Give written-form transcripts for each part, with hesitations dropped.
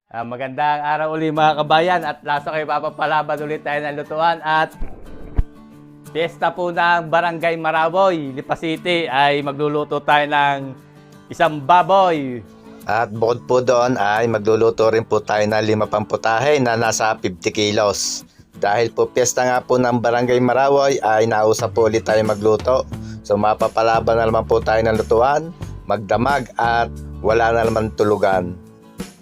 Magandang araw uli mga kabayan at lasa kayo papapalaban ulit tayo ng lutuan at piyesta po ng Barangay Maraboy, Lipa City ay magluluto tayo ng isang baboy. At bukod po doon ay magluluto rin po tayo ng 5 pamputahe na nasa 50 kilos. Dahil po piyesta nga po ng Barangay Maraboy ay nausap po ulit tayo magluto. So mapapalaban na naman po tayo ng lutuan, magdamag at wala na naman tulugan.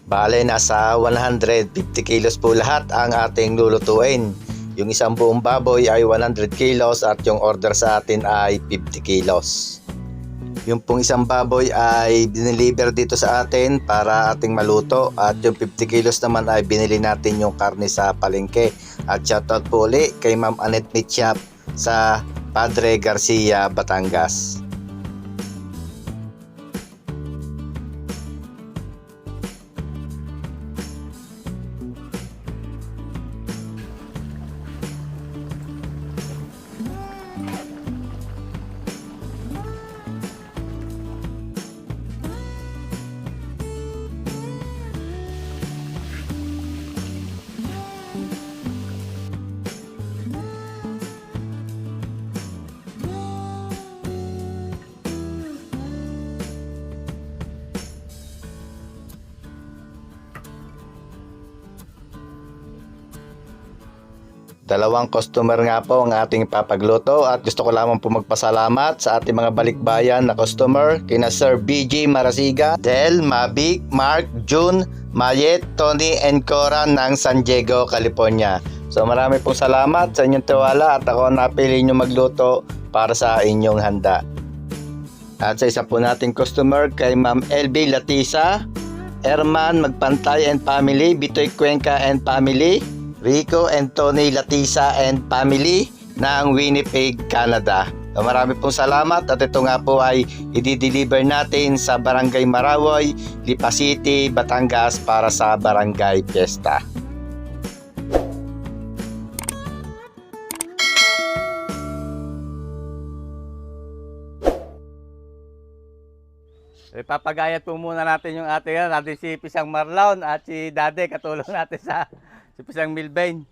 Bale, nasa 150 kilos po lahat ang ating lulutuin. Yung isang buong baboy ay 100 kilos at yung order sa atin ay 50 kilos. Yung pong isang baboy ay dineliver dito sa atin para ating maluto at yung 50 kilos naman ay binili natin yung karne sa palengke. At shoutout po ulit kay Ma'am Annette Meat Shop sa Padre Garcia, Batangas. Dalawang customer nga po ang ating papagluto at gusto ko lamang po magpasalamat sa ating mga balikbayan na customer kina Sir BG Marasiga, Del, Mavic, Mark, June, Mayet, Tony, and Cora ng San Diego, California. So marami pong salamat sa inyong tiwala at ako napili nyo magluto para sa inyong handa. At sa isa po nating customer kay Ma'am LB Latisa, Herman Magpantay and Family, Bitoy Cuenca and Family, Rico and Tony Latisa and Family ng Winnipeg, Canada. So, marami pong salamat at ito nga po ay i-deliver natin sa Barangay Maraboy, Lipa City, Batangas para sa Barangay Fiesta. Ipapagayat po muna natin yung natin si Pisang Marlon at si Dade, katulong natin si Pisang Milvain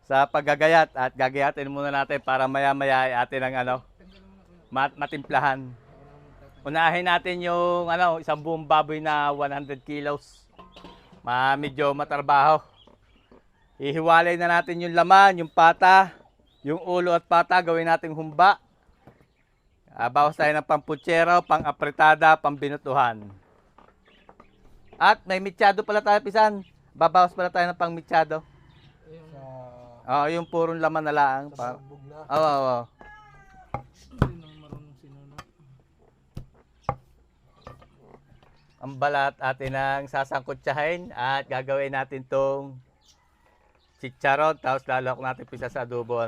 sa paggagayat at gagayatin muna natin para maya-maya ay atin ang matimplahan. Unahin natin yung isang buong baboy na 100 kilos. Medyo matrabaho. Ihiwalay na natin yung laman, yung pata, yung ulo at pata, gawin nating humba. Bawas tayo ng pamputsero, pang-apretada, pambinutuhan. At may mitsado pala tayo, Pisan. Babawas pala tayo ng pang-mitsado. Yung purong laman na lang. Oo. Ang balat atin ang sasangkutsahin at gagawin natin tong chicharon. Tapos lalok natin pisa sa adobo.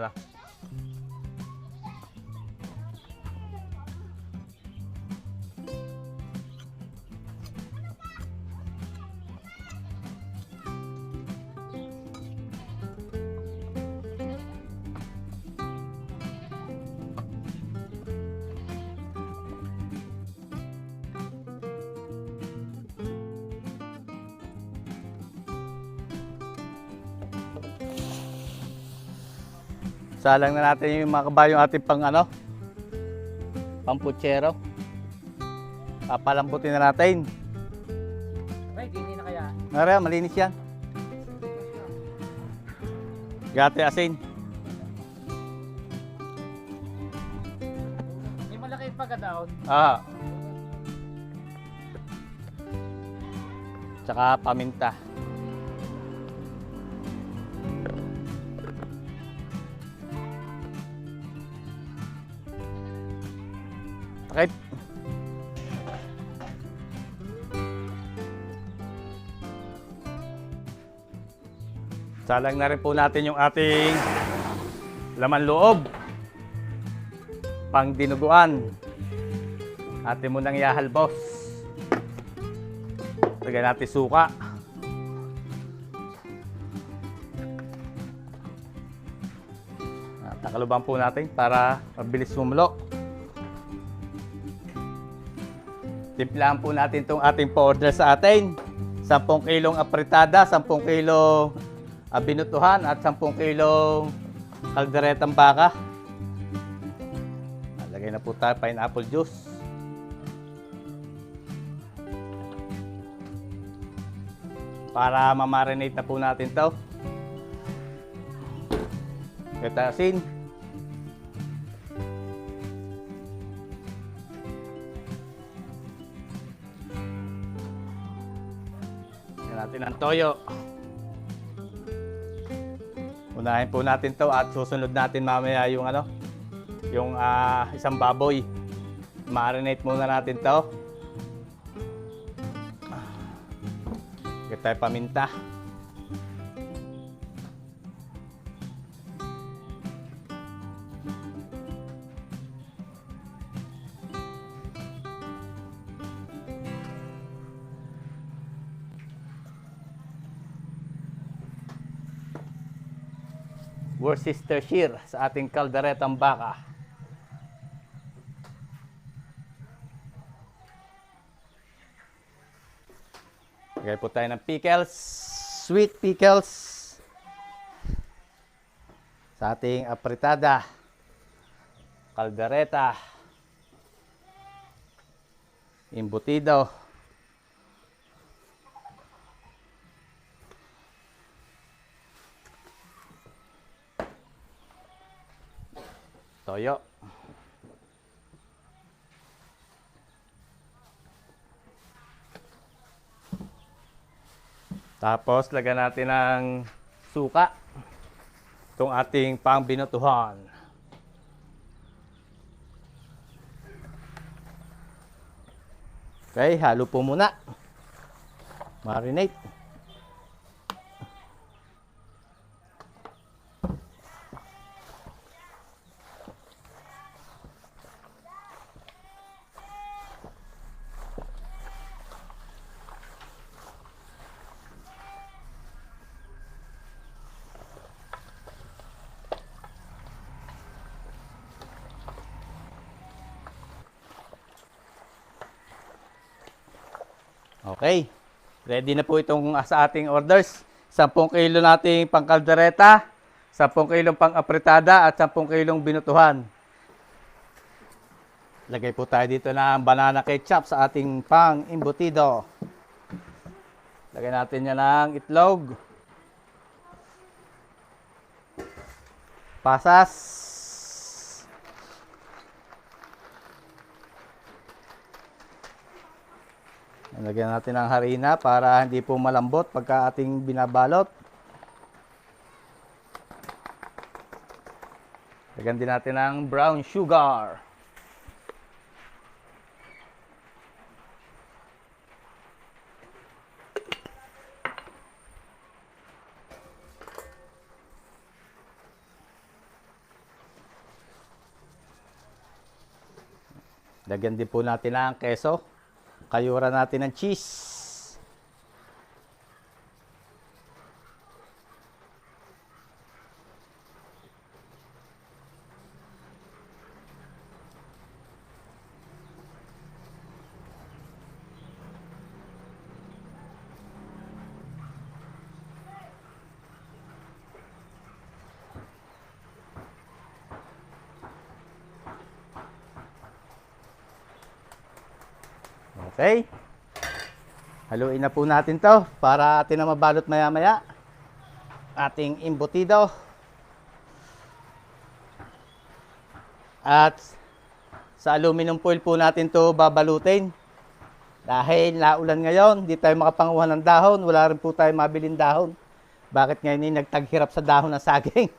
Salang na natin yung mga kabayong ating pamputsero. Papalambutin na natin. Ay, hindi na kaya. Nara, malinis yan. Gati asin. May malaki yung pagkadaon. Tsaka paminta. Okay. Salang na rin po natin yung ating laman loob. Pang dinuguan. Atin mo nang ihahalbos. Lagyan natin suka. Takaluban po natin para mabilis sumulo. Timplahan po natin itong ating pa-order sa atin. 10 kilong apritada, 10 kilo binutuhan at 10 kilo kalderetang baka. Lagay na po tayo pineapple juice. Para mamarinate na po natin to. Kita asin. Lagyan natin ang toyo. Unahin po natin to at susunod natin mamaya yung yung isang baboy. Marinate muna natin to. Lagyan tayo paminta. Worcestershire sa ating kalderetang baka. Lagay po tayo ng pickles, sweet pickles sa ating apritada, kaldereta, embutido, toyo. Tapos lagyan natin ng suka. Itong ating pangbinutuhan. Okay, halo po muna. Marinate. Okay, ready na po itong sa ating orders. 10 kilo nating pangkaldereta, 10 kilong pang-apritada at 10 kilong binutuhan. Lagay po tayo dito ng banana ketchup sa ating pang-embutido. Lagay natin yan ng itlog, pasas, lagyan natin ng harina para hindi po malambot pagka ating binabalot. Lagyan din natin ng brown sugar. Lagyan din po natin ng keso. Kayuran natin ng cheese. Okay. Haluin na po natin to para atin na mabalot maya-maya. Ating embutido. At sa aluminum foil po natin to babalutin. Dahil naulan ngayon, hindi tayo makapanguha ng dahon. Wala rin po tayo mabiling dahon. Bakit ngayon nagtaghirap sa dahon ng saging?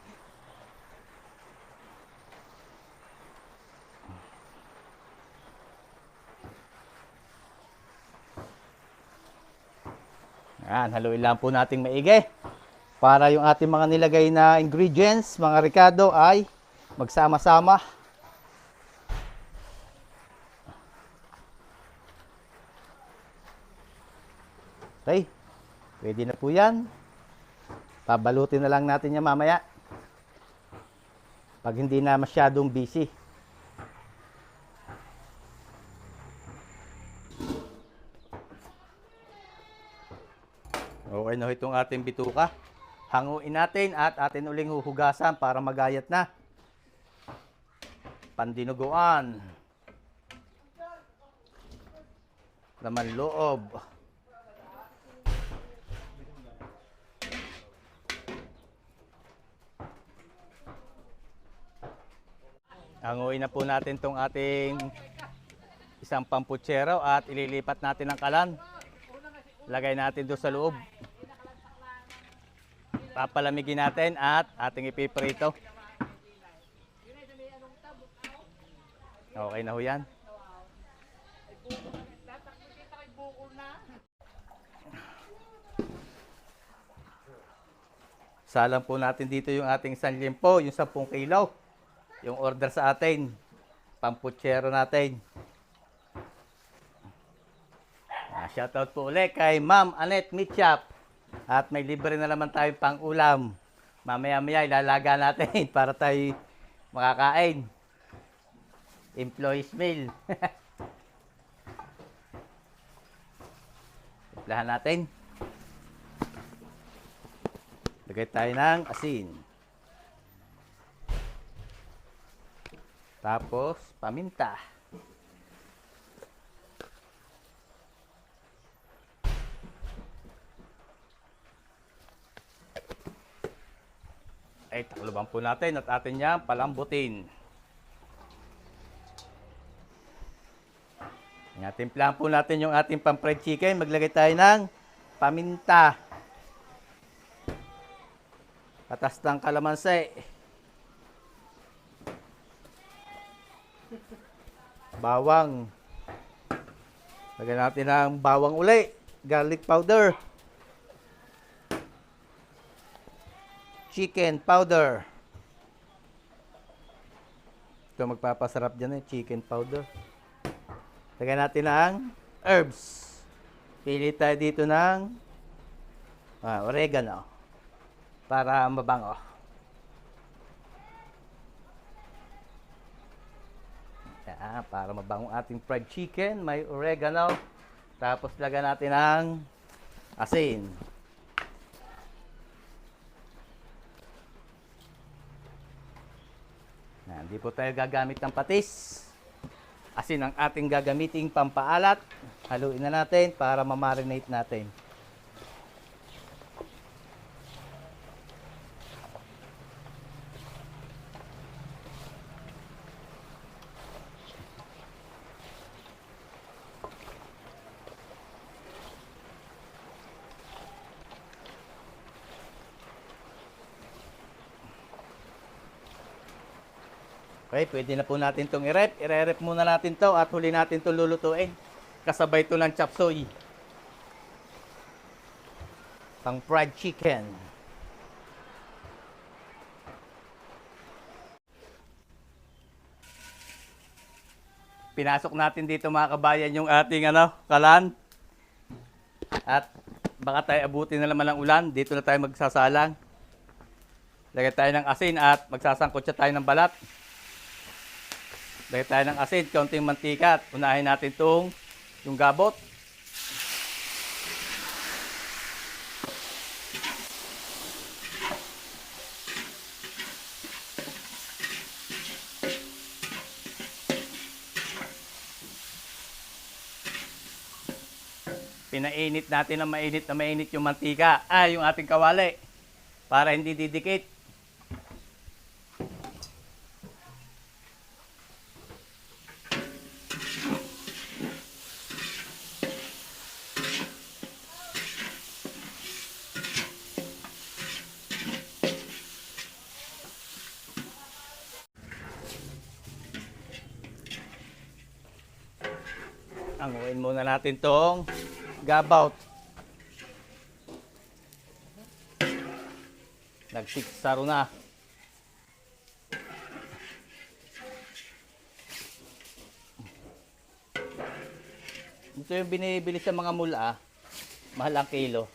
Yan, haluin lang po nating maigi para yung ating mga nilagay na ingredients, mga ricado ay magsama-sama. Okay, pwede na po yan. Pabalutin na lang natin yan mamaya pag hindi na masyadong busy. Okay na ho itong ating bituka. Hanguin natin at atin uling huhugasan para magayat na. Pandinuguan. Laman loob. Hanguin na po natin itong ating isang pamputsero at ililipat natin ang kalan. Lagay natin doon sa loob. Papalamigin natin at ating ipiprito. Okay na ho yan. Salang po natin dito yung ating sanlimpo, yung 10 kilo. Yung order sa atin. Pamputsero natin. Shoutout po ulit kay Ma'am Annette Mitchap. At may libre na naman tayo pang ulam. Mamaya-maya ilalaga natin para tayo makakain. Employees meal. Timplahan natin. Lagay tayo ng asin. Tapos, paminta. Ay, takluban po natin at atin niyang palambutin. Timplahan po natin yung ating pang-fried chicken. Maglagay tayo ng paminta. Patas ng kalamansi. Bawang. Lagyan natin ng bawang uli. Garlic powder. Chicken powder. Ito magpapasarap dyan chicken powder. Lagyan natin ng herbs. Pili tayo dito ng oregano para mabango. Yan, para mabango ating fried chicken, may oregano. Tapos lagyan natin ng asin. Hindi po tayo gagamit ng patis. Asin ang ating gagamiting pampaalat. Haluin na natin para ma-marinate natin. Okay, pwede na po natin itong i-rep. I-rep muna natin to at huli natin itong lulutuin. Kasabay ito ng chop suey. Pang fried chicken. Pinasok natin dito mga kabayan yung ating kalan. At baka tayo abutin na naman ng ulan. Dito na tayo magsasalang. Lagay tayo ng asin at magsasangkot siya tayo ng balat. Lagay tayo ng asin, kaunting mantika at unahin natin yung gabot. Pinainit natin ng mainit na mainit yung mantika, yung ating kawali para hindi didikit. Anguin muna natin tong gabaut. Nagsiksaro na. Ito yung binibili sa mga mula. Mahal ang kilo.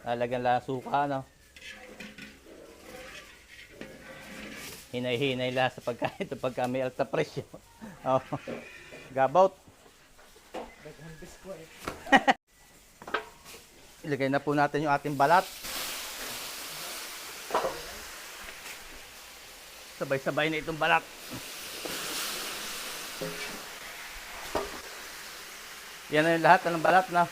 Lalagyan lang suka, Hinay-hinay lang sa pagkain ito pagka may alta presyo. Gabaut. Ilagay na po natin yung ating balat. Sabay-sabay na itong balat. Yan na yung lahat ng balat na.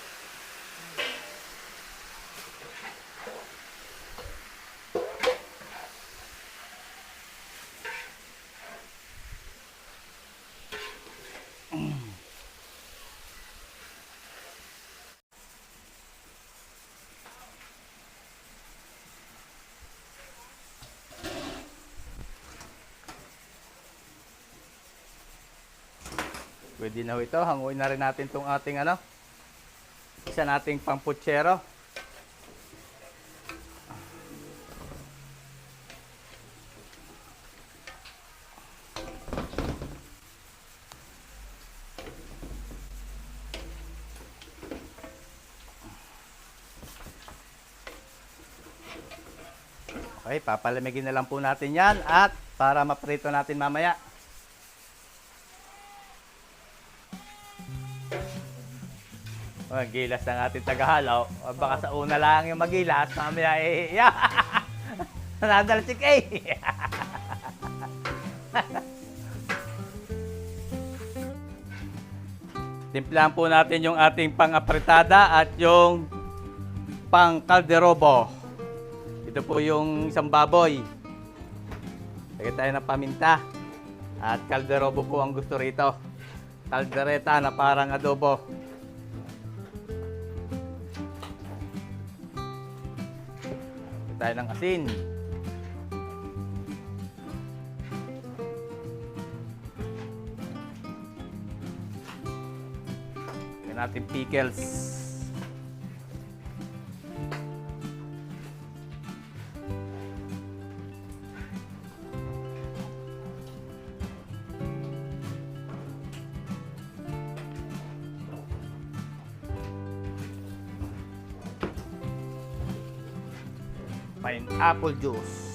Pwede na ho ito. Hanguin na rin natin itong ating isa nating pamputsero. Okay, papalamigin na lang po natin yan at para maprito natin mamaya. Gilas ng ating tagahalaw. Baka sa una lang yung magilas, mamaya nadalsik Timplahan po natin yung ating pang-apritada at yung pang-kalderobo. Ito po yung isang baboy. Lagyan tayo ng paminta. At kalderobo po ang gusto rito. Kaldereta na parang adobo. Tayo ng asin. Yan natin pickles. Pineapple juice.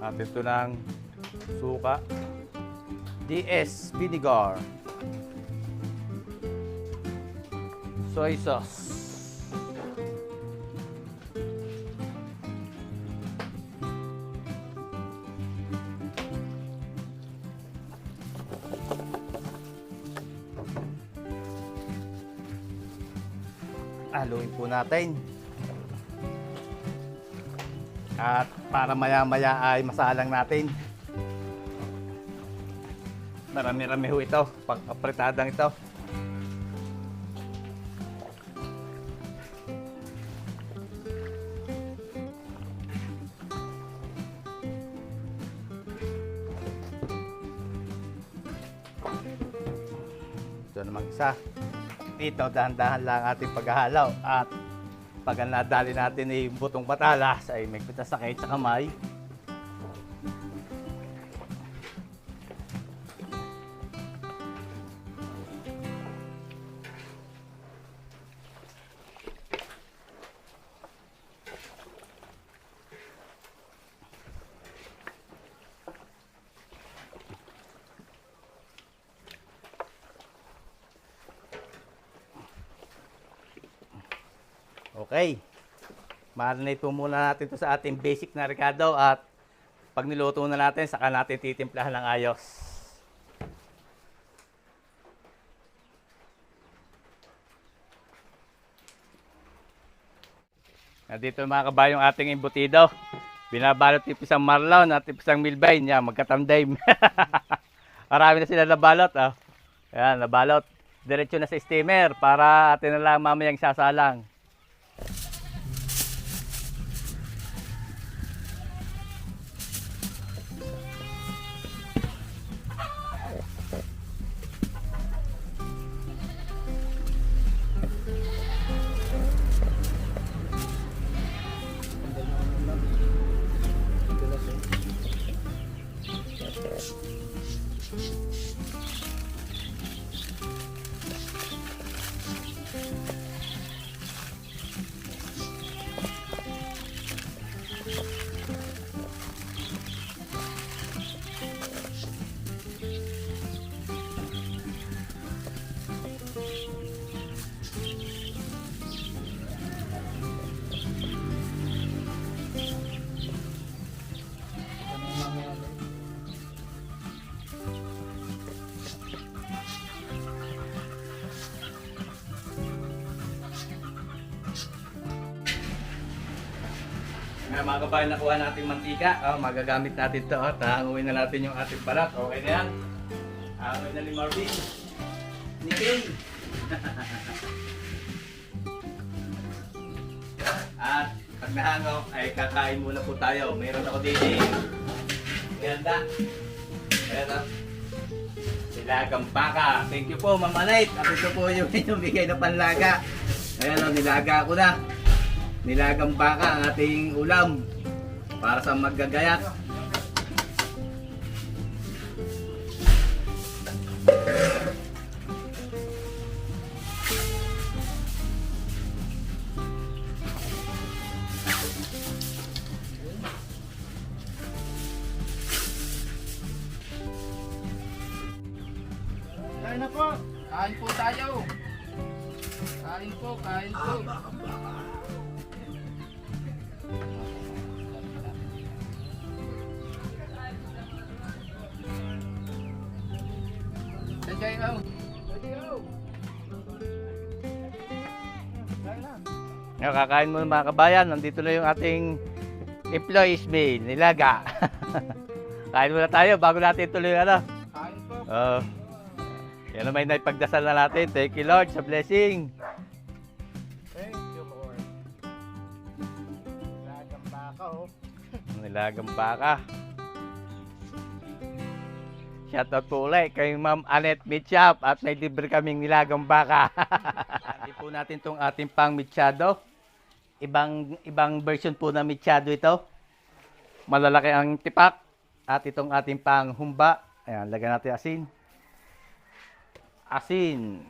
At ito ng suka. DS vinegar. Soy sauce. Haluin po natin. At para maya-maya ay masalang natin. Marami-rami ho ito, pang-apretadang ito. Ito namang isa. Ito, dahan-dahan lang ating paghahalaw. At pag nadali natin yung butong patalas ay may sakit sa kamay. Okay. Marinate po muna natin ito sa ating basic na ricado at pag niluto na natin, saka natin titimplahan ng ayos. Dito mga kabayo yung ating imbutido. Binabalot yung pisang marlon at yung pisang milbain. Yan, magkatamday. Marami na sila nabalot. Oh. Yan, nabalot. Diretso na sa steamer para atin na lang mamayang sasalang. Ngayon mga kabayan, nakuha natin mantika. Magagamit natin ito. Hanguin na natin yung ating balat. Okay na yan. Hanguin na ni Marvin. Ni Kay. At pag nahangaw ay kakain muna po tayo. Mayroon ako dito. Ganda. Ayan o. Nilagang baka. Thank you po, Mama Light. At ito po yung bigay na panlaga. Ayan o, nilaga ko na. Nilagang baka ang ating ulam para sa maggagayat. Kain na po. Kain po tayo. Kain po, kain po. Enjoy mo. Kakain muna mga kabayan. Nandito na yung ating employees meal, nilaga. Kain muna tayo bago natin tuloy ano. Kain po. Yan naman na ipagdasal na natin. Thank you Lord sa blessing. Thank you, Lord. Nilagang baka, oh. Nilagang baka. Shoutout po ulit kay Ma'am Annette Mitchap at may libre kaming nilagang baka. Hindi po natin itong ating pang mitsyado. Ibang version po na mitsyado ito. Malalaki ang tipak. At itong ating pang humba. Ayan, lagyan natin asin. Asin.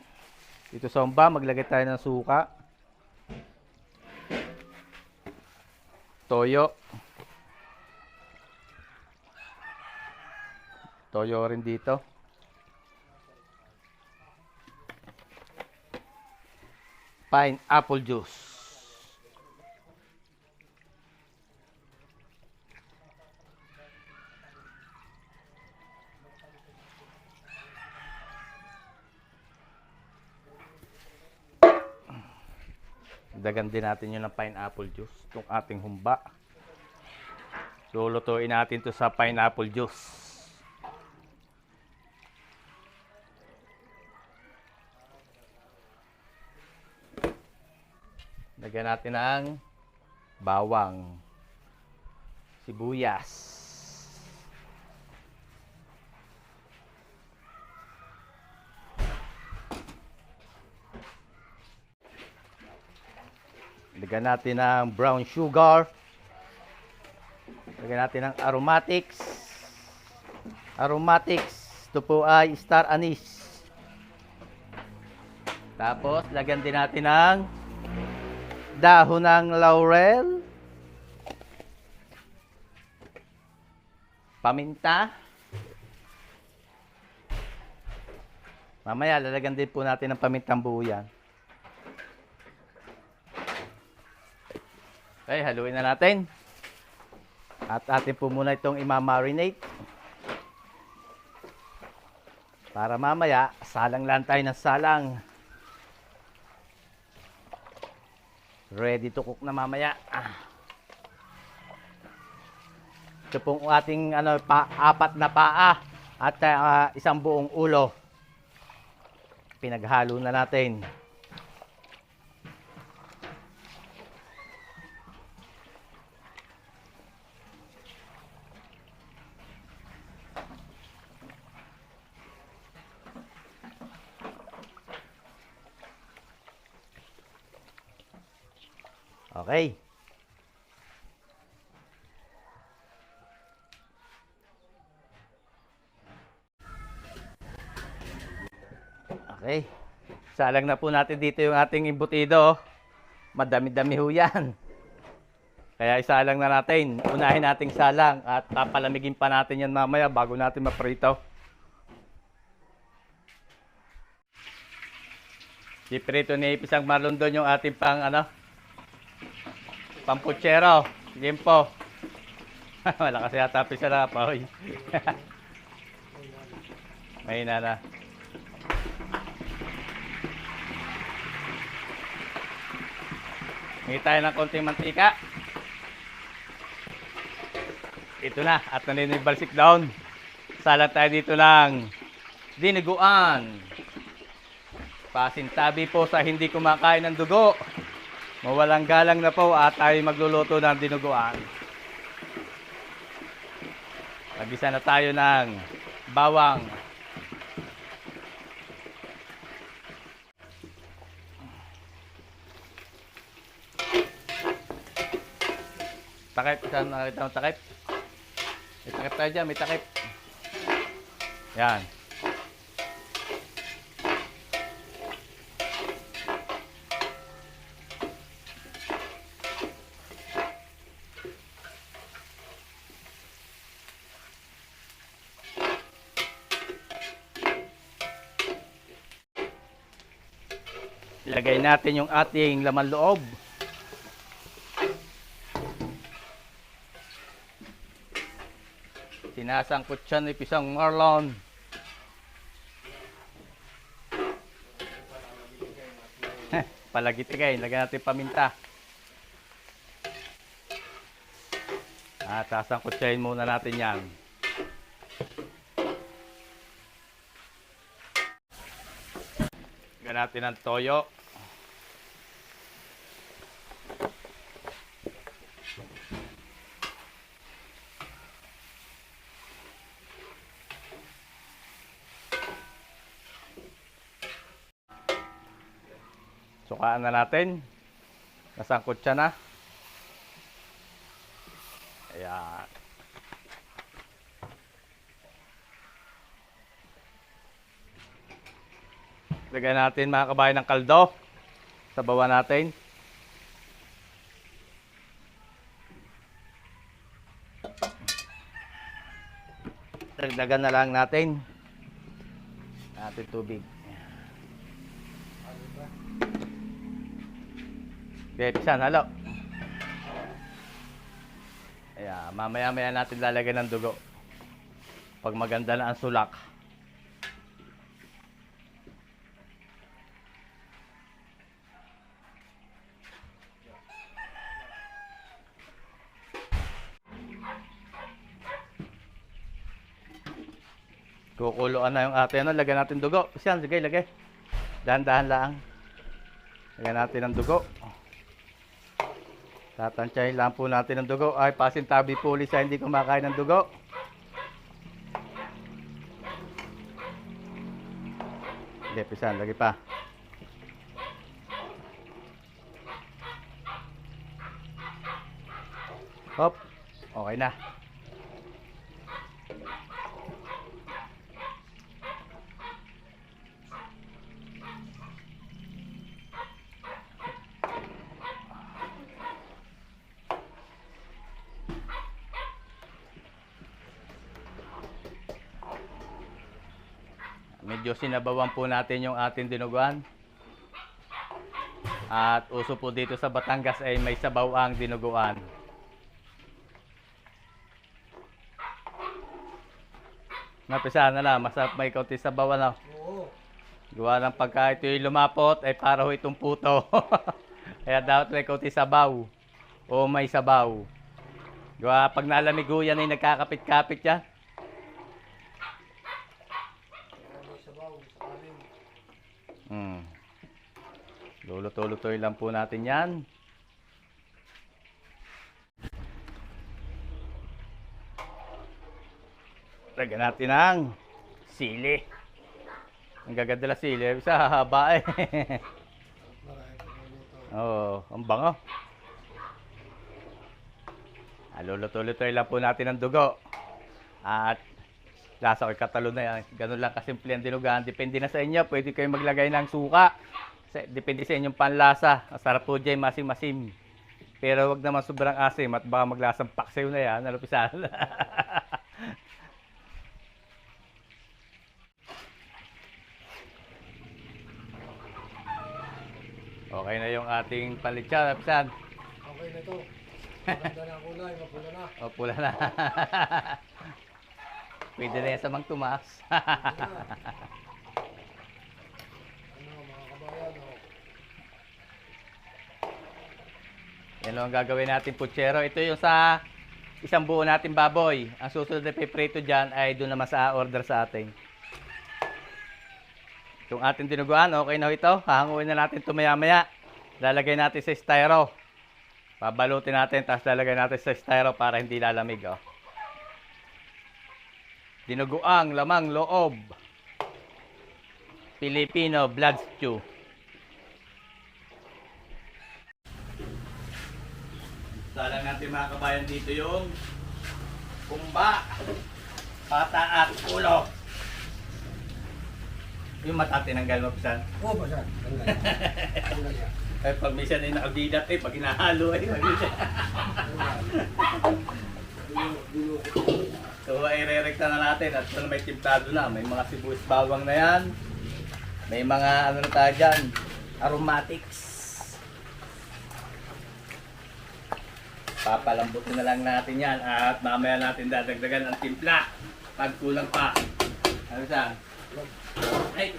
Dito sa humba, maglagay tayo ng suka. Toyo. Toyo rin dito. Pineapple juice. Dagan din natin yun ng pineapple juice. Itong ating humba. So, lutuin natin to sa pineapple juice. Lagyan natin ng bawang, sibuyas, lagyan natin ng brown sugar, lagyan natin ng aromatics, ito po ay star anise. Tapos lagyan din natin ng dahon ng laurel, paminta. Mamaya lalagyan din po natin ng pamintang buo yan. Okay, haluin na natin. At atin po muna itong imamarinate. Para mamaya, salang lang tayo ng salang. Ready to cook na mamaya. Ito pong ating apat na paa at isang buong ulo. Pinaghalo na natin. Okay. Okay. Salang na po natin dito yung ating imbutido. Madami-dami ho yan. Kaya isalang na natin. Unahin nating salang at papalamigin pa natin yan mamaya bago natin maprito. Iprito ni Pisang Marlon doon yung ating pamputsero. Limpo. Wala kasi yata pisara pa. May na. Hingi tayo ng konting mantika. Ito na. At naninibalsik down. Salat tayo dito ng dinuguan. Pasintabi po sa hindi kumakain ng dugo. Mawalang galang na po at tayo magluluto ng dinuguan. Mag-isa na tayo ng bawang. Takip, saan nakita mo takip? May takip tayo dyan, may takip. Yan. Ilagay natin yung ating laman loob. Sinasangkot siya ni Pisang Marlon. Palagitigay, lagyan natin paminta. At sasangkotsahin muna natin yan. Lagyan natin ng toyo. Sukaan na natin. Nasangkot siya na. Ayan. Lagyan natin mga kabayan ng kaldo. Sabawan natin. Dagdagan na lang natin. Tubig. Okay, pisan, halo. Ayan, mamaya-maya natin lalagyan ng dugo. Pag maganda na ang sulak. Kukuloan na yung atin. Lagyan natin dugo. Pisan, sige, lagay. Dahan-dahan lang. Lagyan natin ng dugo. Tatansyahin lang po natin ng dugo. Ay, pasintabi po ulit sa hindi kumakain ng dugo. Hindi, pisan. Lagi pa. Hop. Okay na. Medyo sinabawan po natin yung ating dinuguan. At uso po dito sa Batangas ay may sabaw ang dinuguan. Napisa na lang, masarap may kaunti sabaw na. Oo. Gawa ng pagka ito'y lumapot ay para ho itong puto. Kaya dapat may kaunti sabaw. O may sabaw. Gawa pag nalamigo yan ay nagkakapit-kapit yan. Luluto-lutoy lang po natin yan. Lagyan natin ng sili. Ang gaganda na sili. Bisa hahaba eh. Oo, ang bango. Luluto-lutoy lang po natin ang dugo. At lasa ko katalo na yan. Ganun lang kasimple ang dinuguan. Depende na sa inyo. Pwede kayo maglagay ng suka. Depende sa inyong panlasa. Masarap po dyan, masim-masim. Pero wag naman sobrang asim at baka maglasang paksiw na yan. Nalupisan. Okay na yung ating panlitsa. Nalupisan. Okay na to. Maganda na ang kulay, mapula na. O, pula na. Pwede na yan sa Mang Tomas. Ano mga kabayan, oh. Yan lang ang gagawin natin putsero. Ito yung sa isang buo natin baboy. Ang susunod na piprito dyan ay doon naman sa order sa atin. Itong ating dinuguan, okay na ito. Hahanguin na natin ito maya-maya. Lalagay natin sa styro. Pabalutin natin, tapos lalagay natin sa styro para hindi lalamig. Oh. Dinuguang lamang loob. Filipino blood stew. Salang natin mga kabayan dito yung kumba, pata at ulo. Yung mata tinanggal mo, Pisan. Oh, basa. Tanggal. Tanggal yan. Eh, pag minsan ay nakabidat eh, pag hinahalo eh. So, ay re-recta na natin at ito na may timplado na. May mga sibuyas bawang na yan. May mga ano na tayo dyan, aromatics. Papalambutin na lang natin yan at mamaya natin dadagdagan ang timpla pag kulang pa. Ano saan? Ay!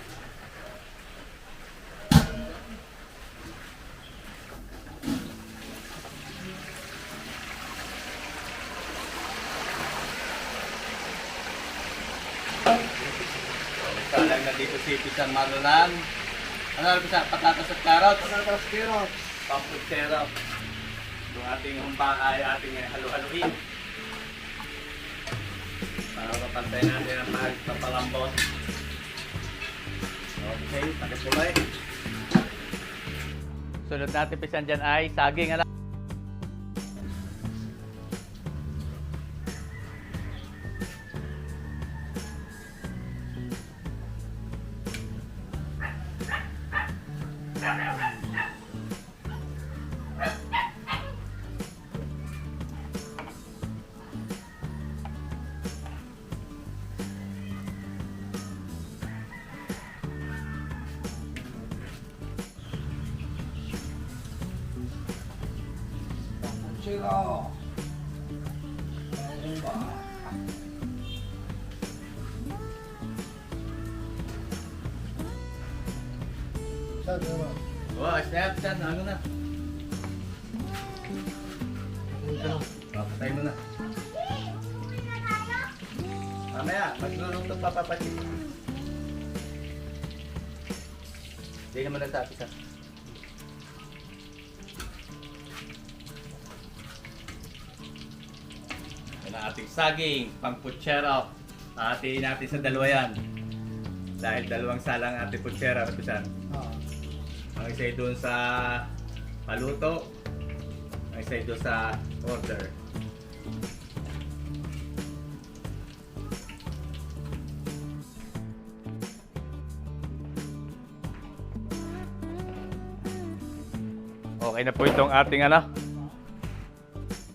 Salang na dito si Pisang Marunan. Ano na Pisang? Patatas at carrots? Patatas kirot. Pamputsero. Yung ating humba ay ating halu-haluin. Para mapantay natin ang pagpapalambot. Okay, takip tuloy. Sunod natin Pisan dyan ay saging. Ano? Siro. Ano ba? Saan naman? Oh, snap Pisan. Ano na? Ano Oh, patay mo na. Mamaya, magluluto pa papatin. Hindi naman nagsabi sa. Yan ang ating saging, pang putsero. Hatiin natin sa dalawa yan. Dahil dalawang salang ating putsero. Pisan. Ah. Ang isa ay doon sa paluto. Ang isa ay doon sa order. Okay na po itong ating ano,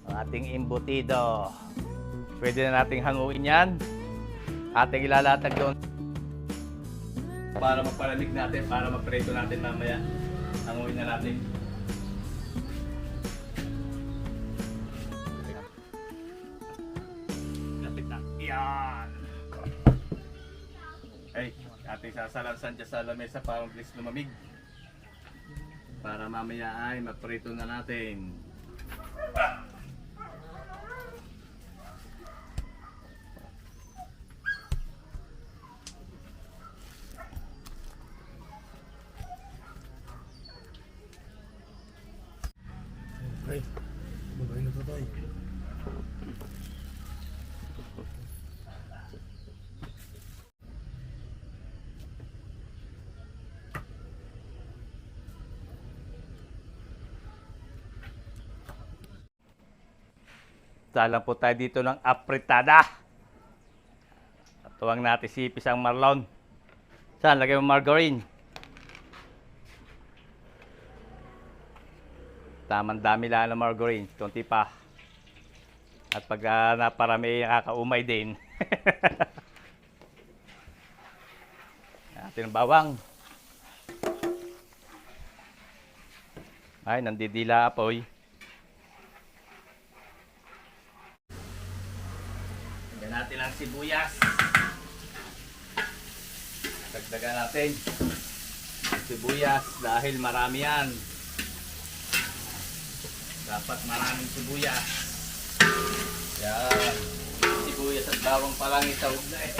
ang ating embutido. Pwede na nating hanguin yan. Ating ilalatag doon para magpalamig natin, para maprito natin mamaya. Hanguin na natin. Lapit na. Yan! Ay, ating sasalansan dyan sa lamesa para mabilis lumamig. Para mamaya ay maprito na natin. Okay. Babay na to tayo. Salang po tayo dito ng apritada. Tuwang natin si Pisang Marlon. Saan? Lagay mo margarine. Tamang dami lang ng margarine. Kunti pa. At pag naparami, nakakaumay din. Atin ang bawang. Ay, nandidila apoy. Lagyan natin ang sibuyas. Dagdagan natin ang sibuyas dahil marami yan. Dapat maraming sibuyas. Yan. Sibuyas at bawang pa lang itawag na eh.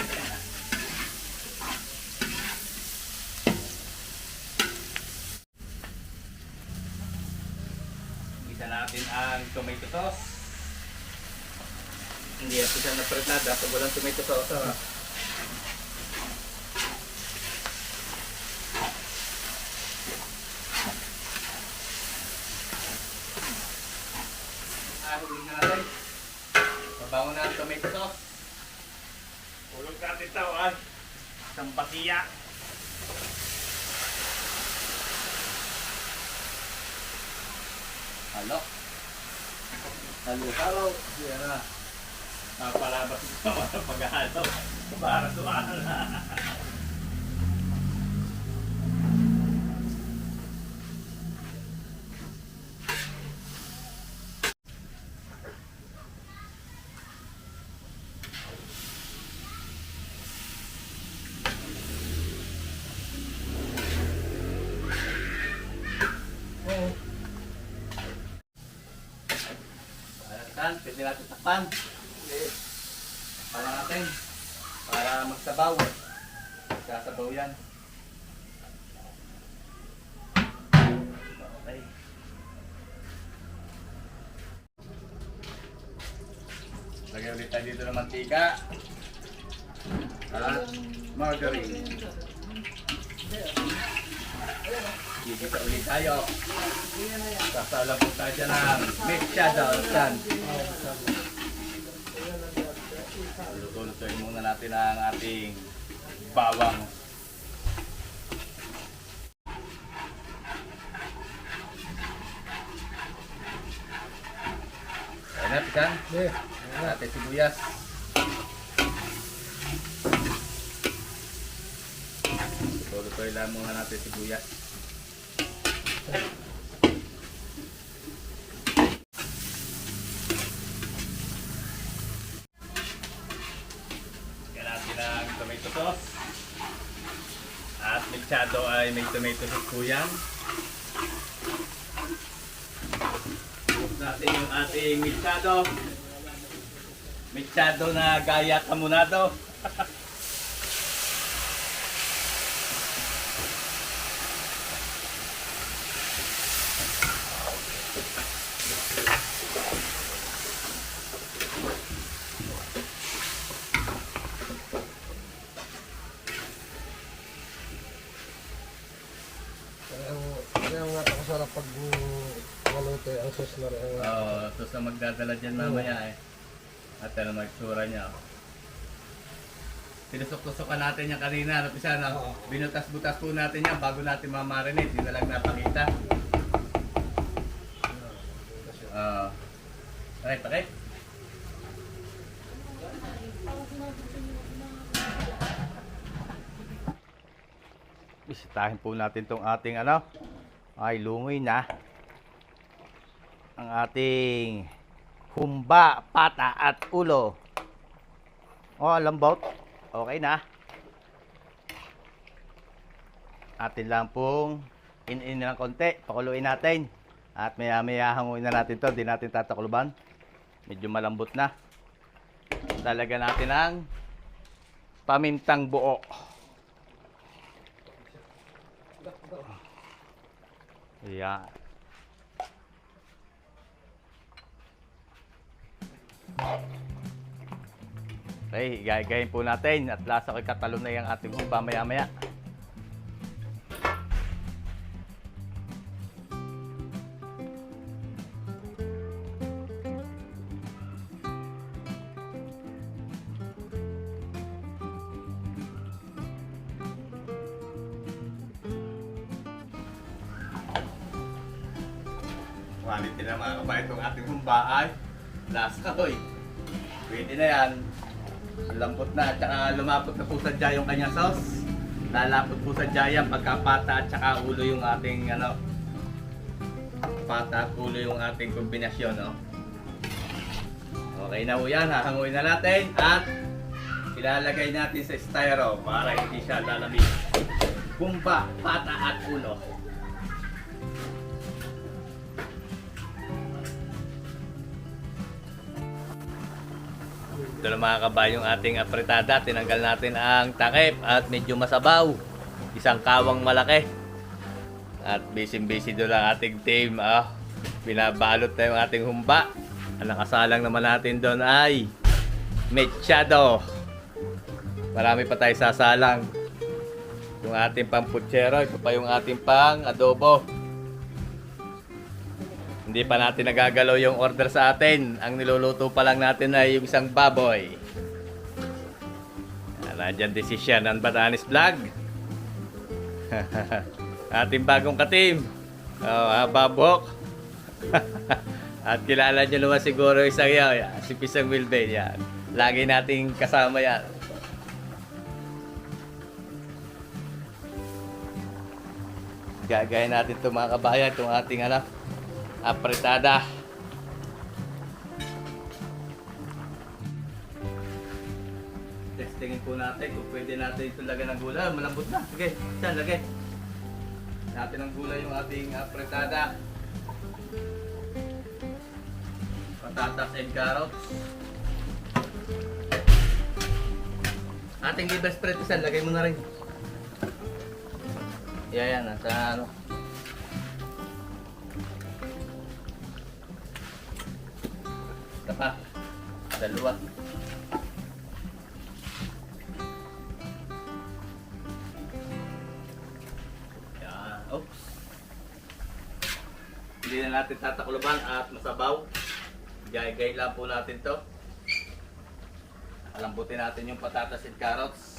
Gisa natin ang tomato sauce. Hindi yan siya na-pretlada pag walang tomato sauce. Hulog na natin. Mabango na ang tomato sauce. Hulog natin ito ang isang basiya. Halo. Halo. Yan na. Napalabas ito ang paghahalo. Para tumaan na. Pwede natin takpan. Takpan natin para magsabaw. Magsasabaw yan. Okay. Lagyan ulit tayo dito ng mantika. At margarine. Gigisa ulit tayo. Sasalabog tayo dyan ng mixado. Luto-lutoin muna natin ang ating bawang. Ayan na, pisan. Ayan na, ating sibuyas. Luto-lutoin lang muna natin sibuyas. Tomato sauce. At mixado ay may tomato sauce po yan. Tapos natin yung ating mixado. Mixado na gaya kamunado. Kaya nga ako sarap pag maluto ang sauce na rin. Oo, sauce na magdadala dyan mamaya eh. At ano magsura niya. Sinusok-tusokan natin yan kanina. Napisa na, binutas-butas po natin yan bago natin mamarinate. Hindi na lang napakita. Pakit. Bisitahin po natin tong ating ano. Ay, lungoy na. Ang ating humba, pata at ulo. Oh, lambot. Okay na. Atin lang pong in ng konti. Pakuluin natin. At maya-maya hanguin na natin to. Hindi natin tatakuluban. Medyo malambot na. Talagyan natin ang pamintang buo. Ayan. Okay, igagayin po natin at lasa ko'y katalon na yung ating humba maya-maya. Quality na mga kabayan itong ating humbaay. Lasa ko eh. Pwede na yan. Lambot na at saka lumapot na po sa dya yung kanyang sauce. Lalapot po sa dya yan pagka pata at saka ulo yung ating ano. Pata at ulo yung ating kombinasyon. No? Okay na po yan. Hahanguin na natin at ilalagay natin sa styro para hindi siya lalamig. Humba, pata at ulo. Ito na mga kabayo yung ating apretada. Tinanggal natin ang takip at medyo masabaw. Isang kawang malaki. At busy-busy doon ang ating team. Binabalot na yung ating humba. Ang nakasalang naman natin doon ay mechado. Marami pa tayo sasalang. Yung ating pang putsero. Ito pa yung ating pang adobo. Hindi pa natin nagagalaw yung order sa atin. Ang niluluto pa lang natin ay yung isang baboy. Nandiyan din si Sian ng Batanes Vlog. Ating bagong katim. Babok. At kilala nyo naman siguro isang yan. Si Pisang Wilbay yan. Lagi nating kasama yan. Gagayin natin itong mga kabayan. Itong ating apretada. Testingin po natin kung pwede natin ito lagyan ng gulay. Malambot na. Sige, dyan, lagay. Natin ang gulay yung ating apretada. Patatas and carrots. Ating liver spread isan, lagay mo na rin. Yan, nasa ano. Ito pa. Dalawa. Yan. Oops. Hindi na natin tatakuluban at masabaw. Gay-gay lang po natin to. Alambutin natin yung patatas and carrots.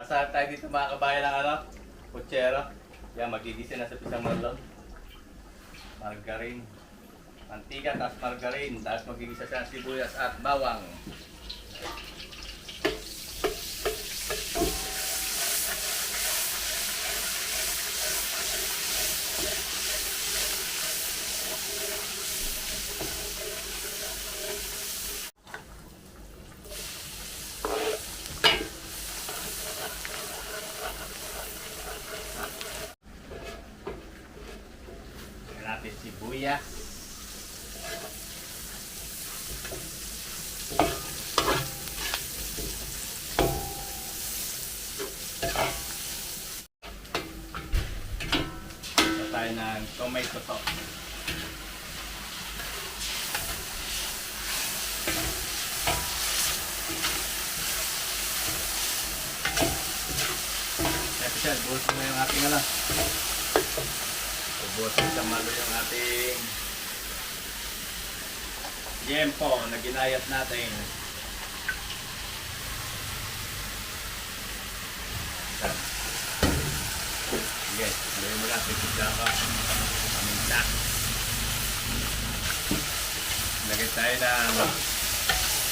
Saan tayo dito mga kabayan ng kutsero. Yan, magigisa na sa Pisang Marlon. Margarine. Mantika, tapos margarine. Tapos magigisa siya ng sibuyas at bawang. Natin sibuyas. Tayo ng tomato sauce. Episode, buhos mo yung ating buhasin sa malo yung ating yempo na ginayat natin. Sige, sabihin mo lang, pipigla ka. Paminta. Lagay tayo ng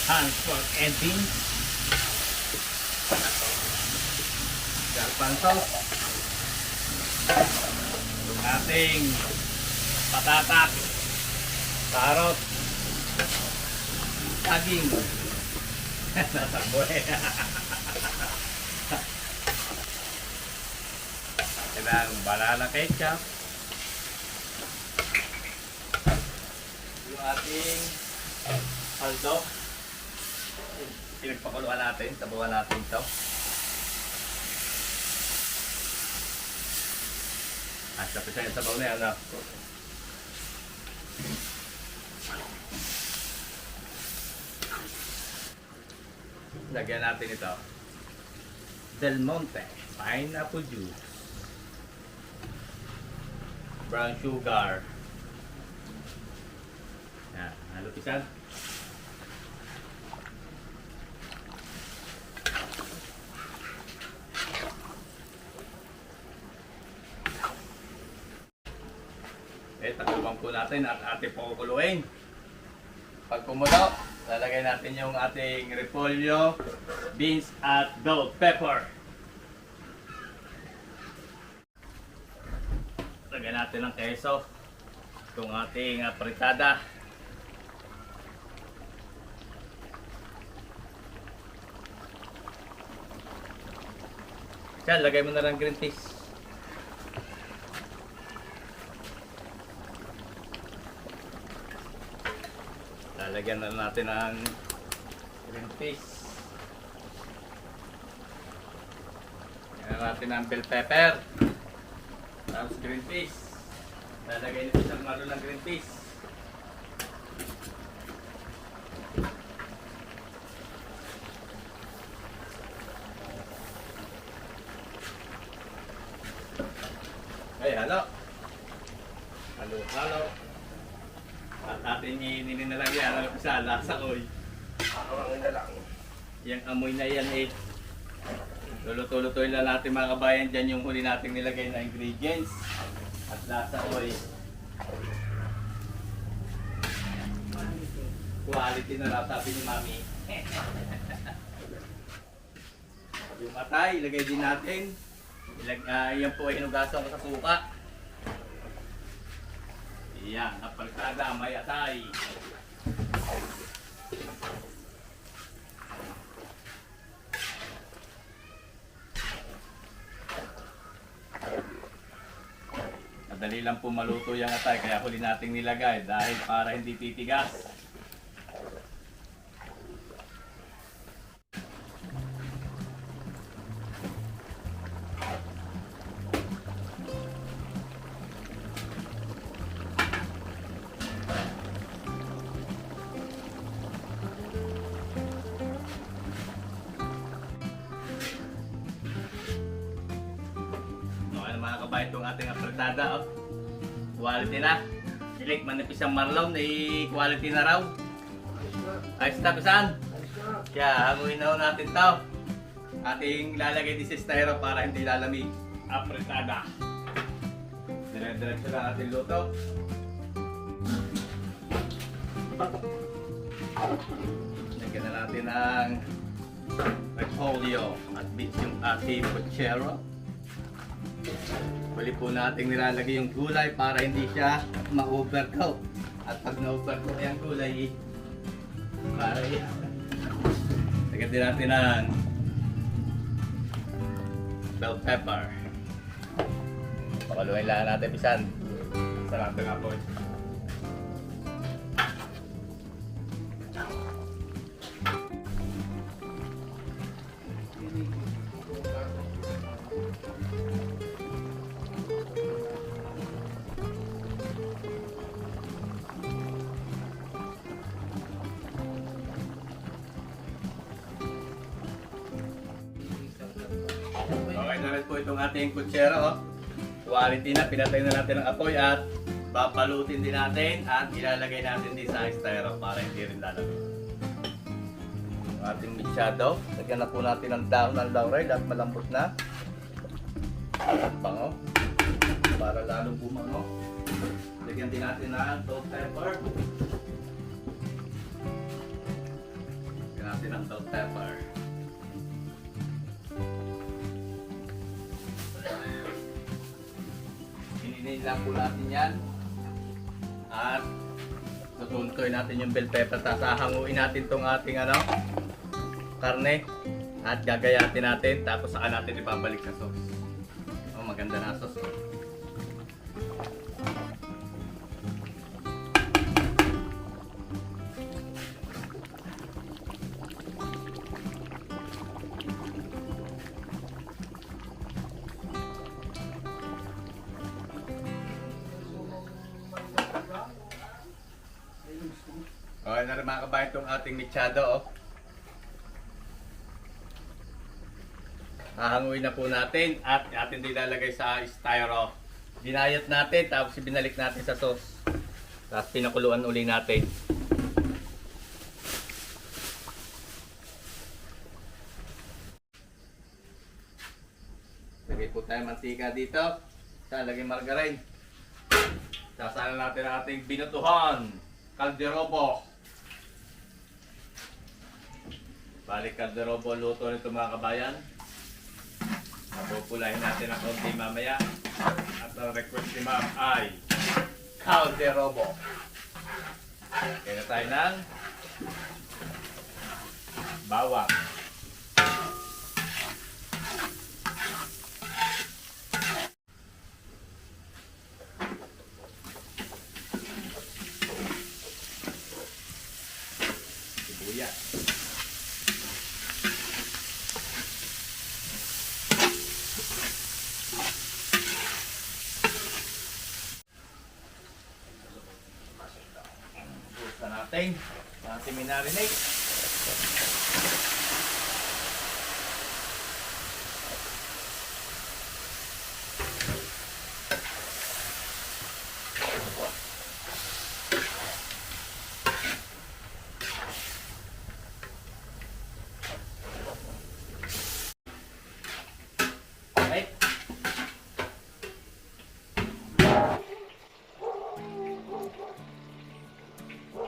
hand pork and beans. Galpan sauce. Ating patatas, karot, saging. Nasaboy. Ilang banana ketchup. Yung ating paldo. Pinagpakuluan natin, sabawan natin ito. At tapos na yung sabaw na yan, Lagyan natin ito. Del Monte pineapple juice. Brown sugar. Yan, halupisan. Okay, takluban po natin at ating pakukuluin. Pag kumulo, lalagay natin yung ating repolyo, beans at bell pepper. Lagyan natin ng keso, itong ating apritada. Diyan, lagay mo na lang green peas. Lalagyan na natin ng green peas. Lagyan natin ng bell pepper. Tapos green peas. Lalagay nito isang malo ng green peas. Ay, halo. Halo. At ating iinin na lang yan sa lasa ko. Ang na lang. Yung amoy na yan eh. Luluto-lutoy lang natin mga kabayan dyan yung huli nating nilagay na ingredients. At lasa ko eh. Quality na lang sabi ni Mami. Yung atay, ilagay din natin. Yan po ay hinugasan ko sa suka. Yan, napaltada, may atay. Madali lang po maluto yung atay, kaya huli nating nilagay dahil para hindi titigas. Mga kabayan, itong ating apritada, oh. Quality na. Silik, manipis ang marlaw, quality na raw. Ayos na, pisan. Kaya hanguin na natin ito. Ating lalagay din sa styro para hindi lalamig. Apritada. Dire-diretso lang ating luto. Lagyan na natin ang repolyo at bits yung ating puchero. Huli po natin nilalagay yung gulay para hindi siya ma-overcoat. At pag na-overcoat yung gulay, para yan. Lagyan din natin ng bell pepper. Pakaluin lang natin pisan. Sarap nga po. Okay na rin po itong ating kutsero. Oh. Quality na, pinatay na natin ang apoy at papalutin din natin at ilalagay natin din sa styro para hindi rin lalagay. Yung ating mixado, lagyan na po natin ng dahon ng laurel at malambot na. At bango, para lalong bumango. Lagyan din natin ng salt pepper. Lagyan natin ng salt pepper. Hininin lang po natin yan. At tutuntoy natin yung bell pepper. Tapos hahanguin natin tong ating karne. At gagayatin natin. Tapos saka natin ibabalik sa sauce. Oh, maganda na sauce. Okay na rin mga kabayan itong ating mechado. Oh. Hahanguin na po natin at atin din ilalagay sa styro. Binayat natin tapos binalik natin sa sauce. Tapos pinakuluan uli natin. Lagay po tayo mantika dito. Lagay margarine. Sasala natin ang ating binutuhan. Calderobo. Balik calderobo luto nito mga kabayan. Mapupulahin natin ang konti mamaya. At ang request ni Ma'am ay calderobo. Kaya na tayo ng bawang. Sibuyas. Buka natin. Natin minarinate. Okay.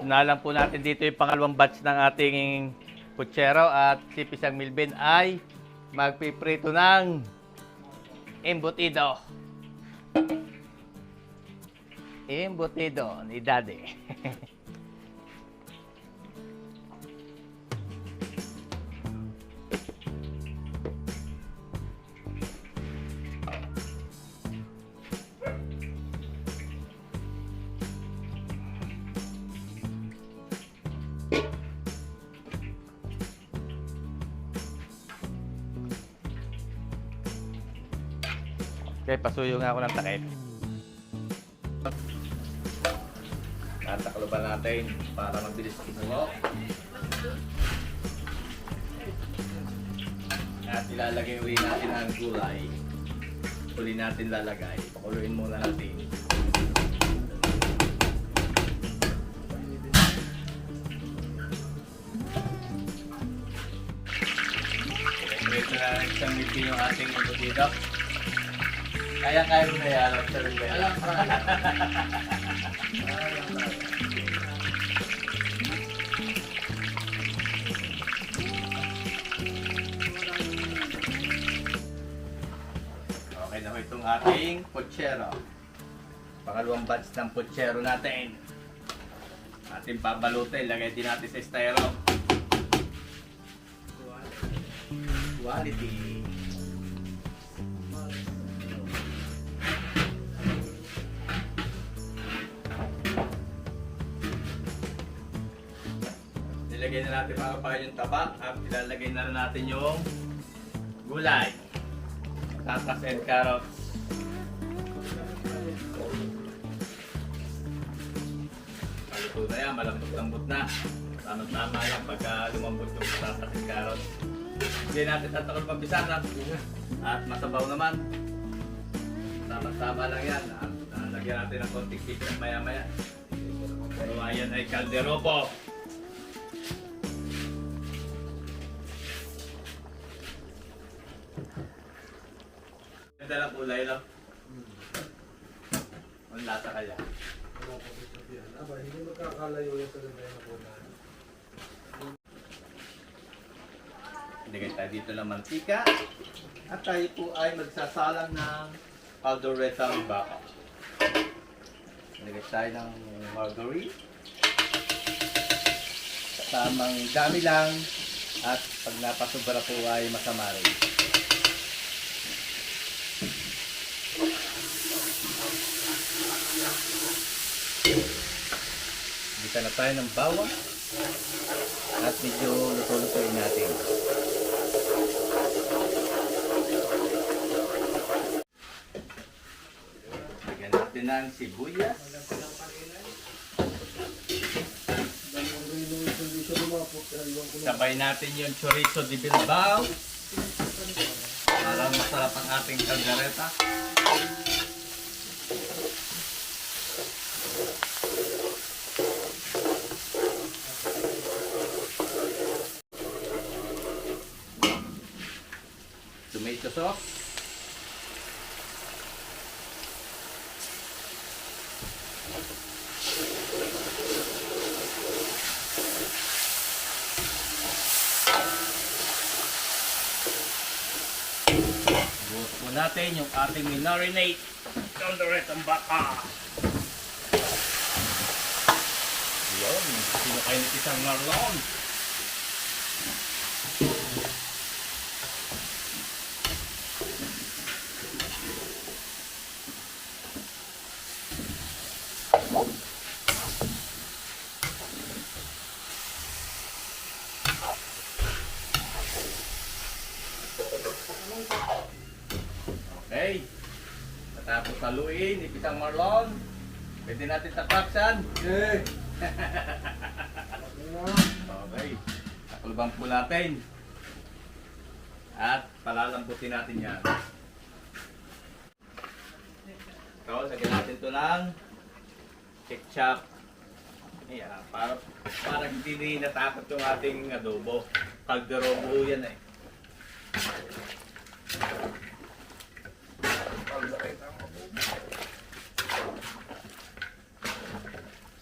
Sinalang po natin dito yung pangalawang batch ng ating putsero at si Pisang Milben ay magpiprito ng embutido. Embutido ni Daddy. Okay, pasuyo nga ako ng takip. Tatakloban natin para mabilis kumulo. At ilalagay uli natin ang gulay. Uli natin lalagay. Pakuluin muna natin. Ito na isang mitin yung ating embutido. Kaya mo na yan. Sabi ko yan. Okay na ho itong ating putsero. Pangalawang batch ng putsero natin. Ating pabalutin. Lagay din natin sa styro. Quality. Nilagay na natin mga kapatid yung taba at ilalagay na natin yung gulay. Patatas and carrots. Paluto na yan, malambot-lambot na. Tama-tama yan pagka lumambot yung patatas and carrots. Hindi natin tatakot pabisana at masabaw naman. Tama-tama lang yan. Lagyan natin ng konting kitchen maya-maya. So ayan ay calderobo. Ganda lang kulay lang. Ang lasa kaya. Hindi magkakalayo yung talaga na po na. Ilagay tayo dito ng mantika. At tayo po ay magsasalang ng calderetang baka. Ilagay tayo ng margarine. Tamang dami lang. At pag napasobra po ay masama rin. Bigyan na tayo ng bawang. At medyo luto-lutuin natin. Lagyan natin ng sibuyas. Sabay natin yung chorizo de Bilbao. Para masarap ang ating caldereta. Tomato sauce. natin yung ating marinate. Calderetang baka. Yun, sinukainit isang marlon. Okay. Matapos haluin, ipisang marlon. Pwede natin tapaksan. Okay. Okay. Takulban po natin. At palalambutin natin yan. So, lagyan natin ito ng ketchup. Ayan, para hindi natakot yung ating adobo. Calderobo yan eh.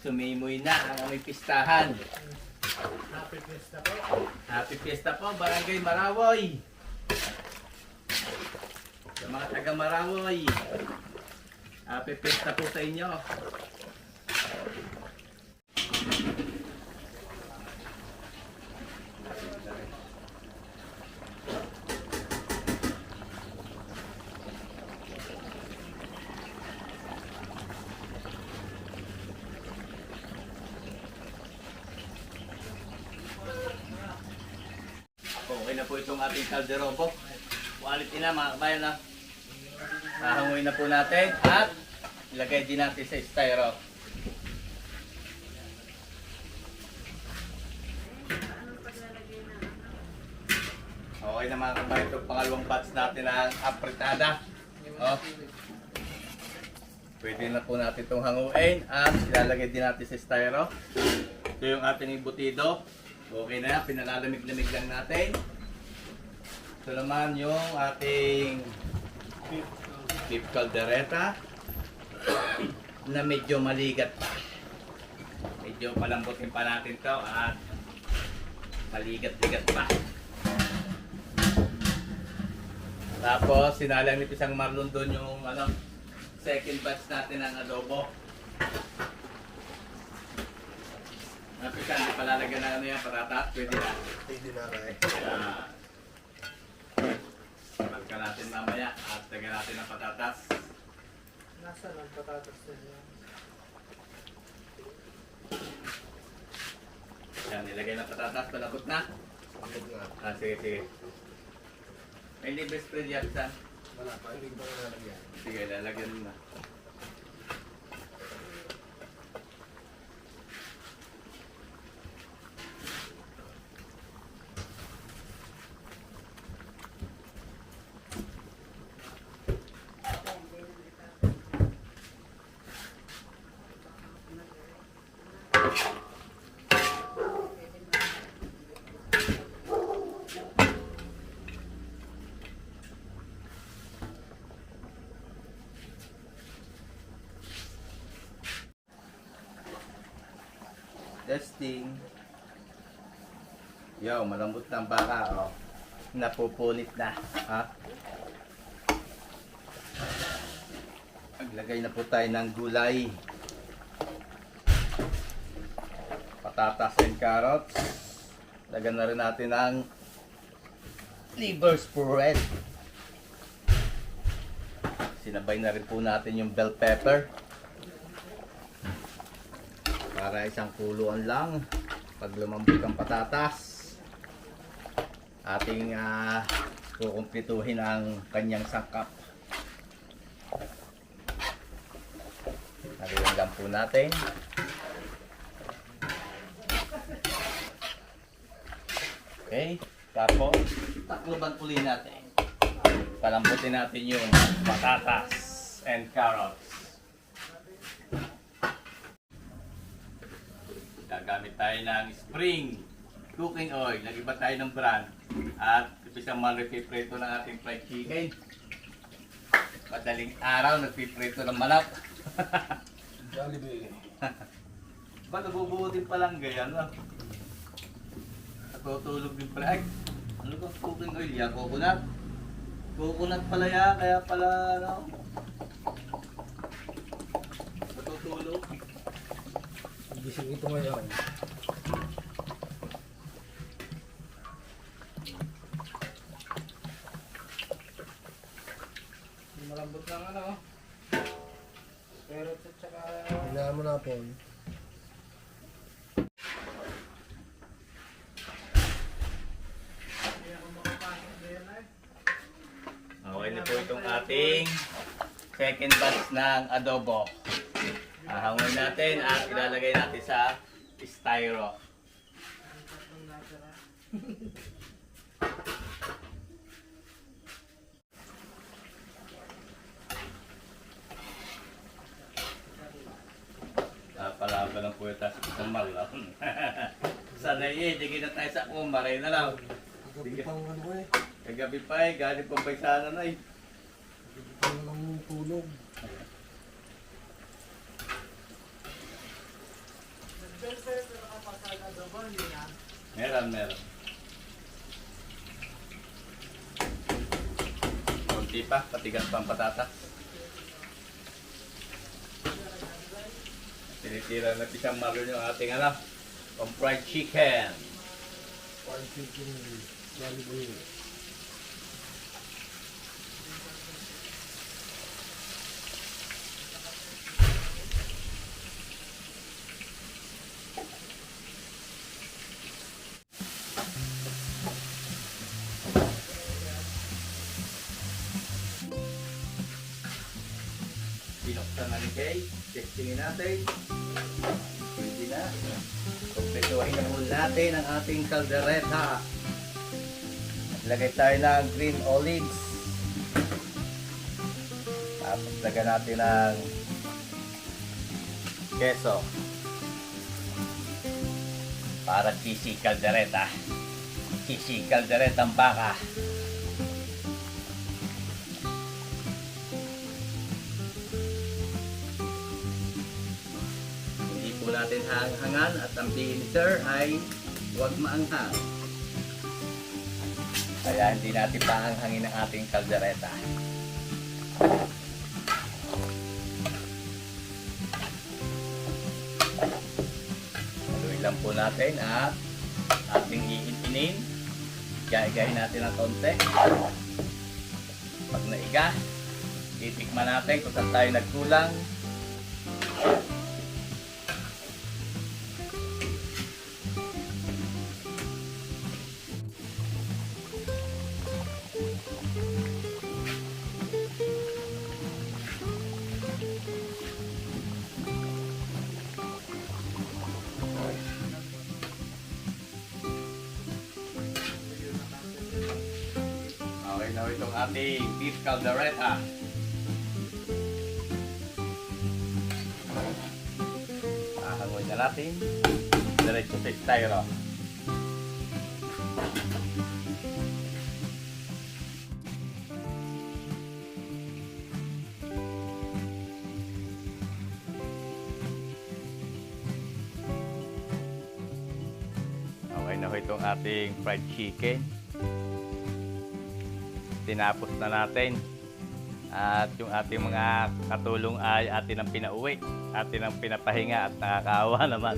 Sumimoy na ang aming pistahan. Happy Fiesta po. Happy Fiesta po, Barangay Marawoy. Sa mga taga Marawoy, Happy Fiesta po sa inyo. Okay na po itong ating calderobo. Quality na mga kabayan na. Hahanguin na po natin at ilagay din natin sa styro. Okay na mga kabayan, itong pangalawang batch natin ang apritada. Oh. Pwede na po natin itong hanguin at ilalagay din natin sa styro. Ito yung ating ibutido. Okay na, pinalalamig-lamig lang natin. Ito naman yung ating beef caldereta na medyo maligat pa. Medyo palambutin pa natin to at maligat-ligat pa. Tapos sinalang ni Pisang Marlon doon yung second batch natin ng adobo. Napisan, di palalagyan na yan, patatas, pwede na. Pwede na rin. Palka natin mamaya at lagyan natin ng patatas. Nasaan ang patatas niya? Yan, nilagay ng patatas, palabot na. Pagod nga. Sige, sige. May libre spread yan, San. Wala pa, hindi ko pa nalagyan. Sige, lalagyan mo na. Testing. Yo, malambot ng baka, oh. Napupunit na, ha? Maglagay na po tayo ng gulay. Patatas and carrots. Lagyan na rin natin ng liver spread. Sinabay na rin po natin yung bell pepper. Para isang kuluan lang pag lumambot ang patatas. Ating kukumplituhin ang kanyang sangkap. Naliwan lang po natin. Okay, tapos takloban uli natin. Palambutin natin yung patatas and carrots. Gagamit tayo ng spring cooking oil. Nag-iba tayo ng brand. At isang man-repiprito ng ating fried chicken. Madaling araw, nagpiprito ng manok. Jollibee. Ba, nabubuo din palang ganyan, no? Natutulog din pala. Ay, ano ba cooking oil yan? Coconut? Kukunat pala ya, kaya pala ano. Natutulog. Gising ito ngayon. Malambot lang ano. Pero ito tsaka... Hinaan mo na po. Okay na po itong ating second batch ng adobo. Hahangoy natin at ilalagay natin sa styro. Palaban lang po yung taas ng malaki. Sana hindi na tayo sa umaray na lang. Gabi pang ano eh. Kagabi pa galing pang baysana na Gabi pang lang tulog. Meron. Kunti pa, patigas pa ang patatas. Tinitira na pisang marlon yung ating pang fried chicken. Fried chicken. Jollibee. Binuksan na ni Kay. Testingin natin. Pwede na. Kompletuhin na po natin ang ating caldereta. Lagay tayo ng green olives. Tapos lagyan natin ng keso. Para cheesy caldereta. Cheesy caldereta ang baka. Hindi po natin hanghangan at ang pili ni Sir ay huwag maanghang. Kaya hindi natin paanghangin ang ating kaldereta. Haluin lang po natin at ating iininin. Gaya-gayin natin ng konti. Pag naiga, titikman natin kung saan tayo nagkulang. Okay na itong ating beef caldereta. Hahangoy na natin. Diretso sa styro. Okay na itong ating fried chicken. Tinapos na natin at yung ating mga katulong ay atin ang pinauwi, atin ang pinapahinga at nakakaawa naman.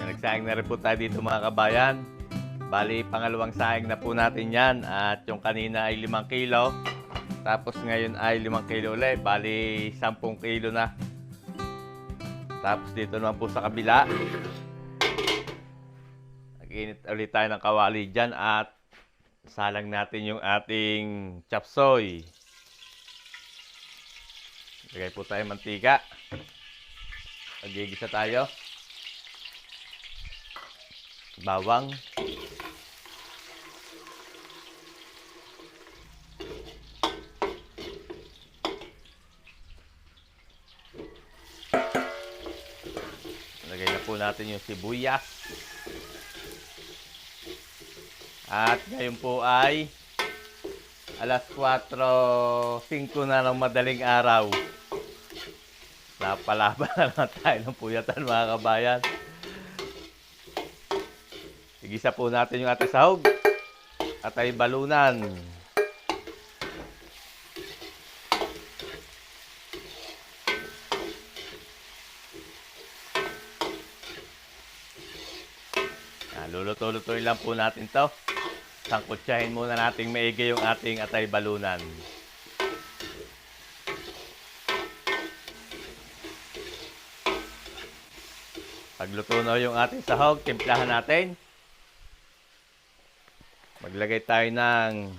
Nagsayang na rin po tayo dito mga kabayan. Bali pangalawang sayang na po natin yan at yung kanina ay 5 kilo tapos ngayon ay 5 kilo ulit, bali 10 kilo na. Tapos dito naman po sa kabila, nag-init ulit tayo ng kawali dyan at salang natin yung ating chop suey. Lagay po tayo mantika. Magigisa tayo. Bawang. Lagay na po natin yung sibuyas. At ngayon po ay alas 4:05 na ng madaling araw. Napalaban na naman tayo ng puyatan mga kabayan. Igisa po natin yung ating sahog at ay balunan. Luluto-lutuin lang po natin to. Sangkutsahin muna nating maigi yung ating atay balunan. Pagluto na yung ating sahog, timplahan natin. Maglagay tayo ng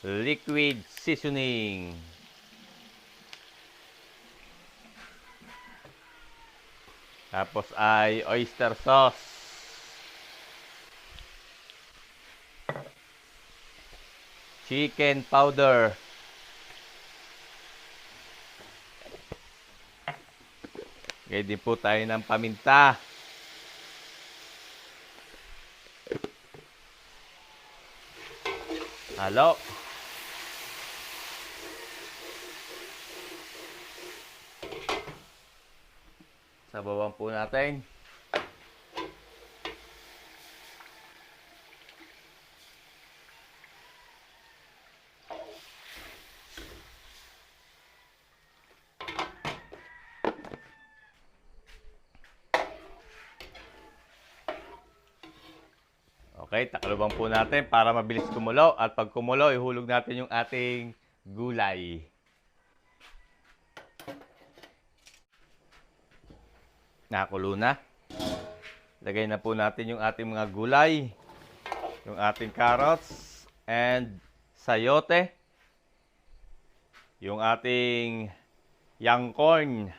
liquid seasoning. Tapos ay oyster sauce. Chicken powder. Lagay din po tayo ng paminta. Halo. Sabawan po natin. Okay, takloban po natin para mabilis kumulo. At pag kumulo, ihulog natin yung ating gulay. Nakulo na. Lagay na po natin yung ating mga gulay. Yung ating carrots and sayote. Yung ating young corn,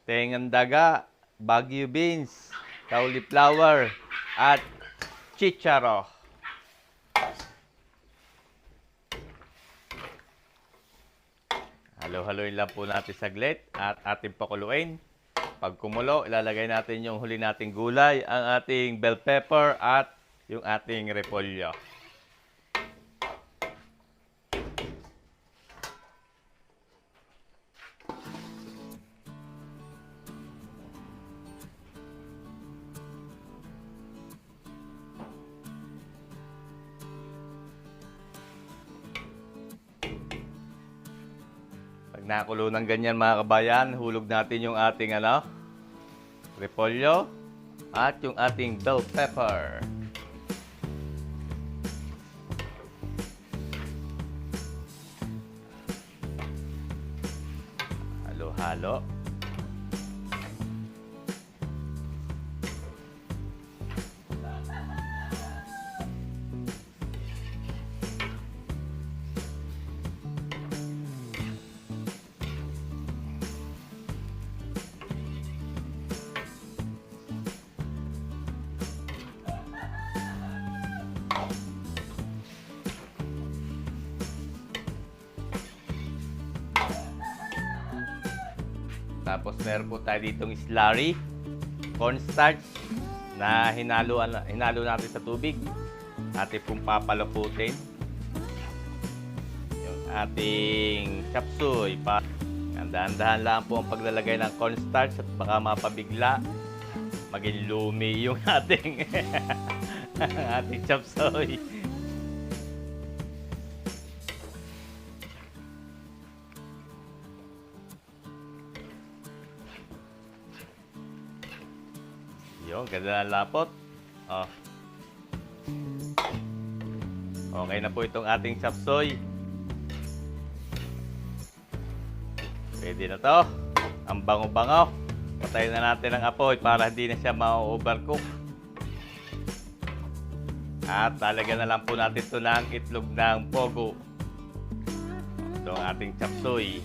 tengan daga, Baguio beans, cauliflower, at chicharo. Halo-haloin lang po natin saglit at ating pakuluin. Pag kumulo, ilalagay natin yung huli nating gulay, ang ating bell pepper at yung ating repolyo. Nakulo ng ganyan mga kabayan, hulog natin yung ating repolyo at yung ating bell pepper. Halo-halo. Tapos meron po tayo ditong slurry, cornstarch na hinalo natin sa tubig. Ating pong papaluputin. Yung ating chapsuy. Dahan-dahan lang po ang paglalagay ng cornstarch at baka mapabigla. Maging lumi yung ating ating chapsuy. Yung ganda ng lapot. Oh. Okay na po itong ating chapsuy. Pwede na to. Ang bango-bango. Patayin na natin ang apoy para hindi na siya ma-overcook. At lalagyan na lang po natin ito ng itlog ng pogo. Ito ang ating chapsuy.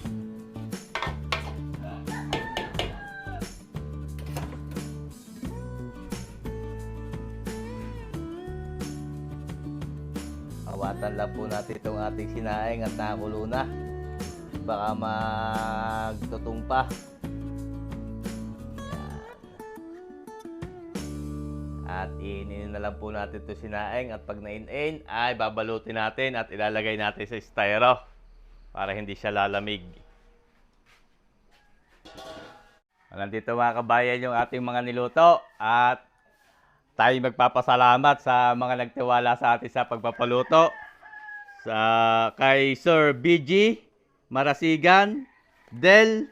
Hawatan lang po natin itong ating sinaing at nakulo na. Baka magtutumpa. Yan. At iinin na lang po natin ito sinaing at pag nain-in ay babalutin natin at ilalagay natin sa styro para hindi siya lalamig. Nandito mga kabayan yung ating mga niluto at tayo magpapasalamat sa mga nagtiwala sa atin sa pagpapaluto. Kay Sir BG Marasigan, Del,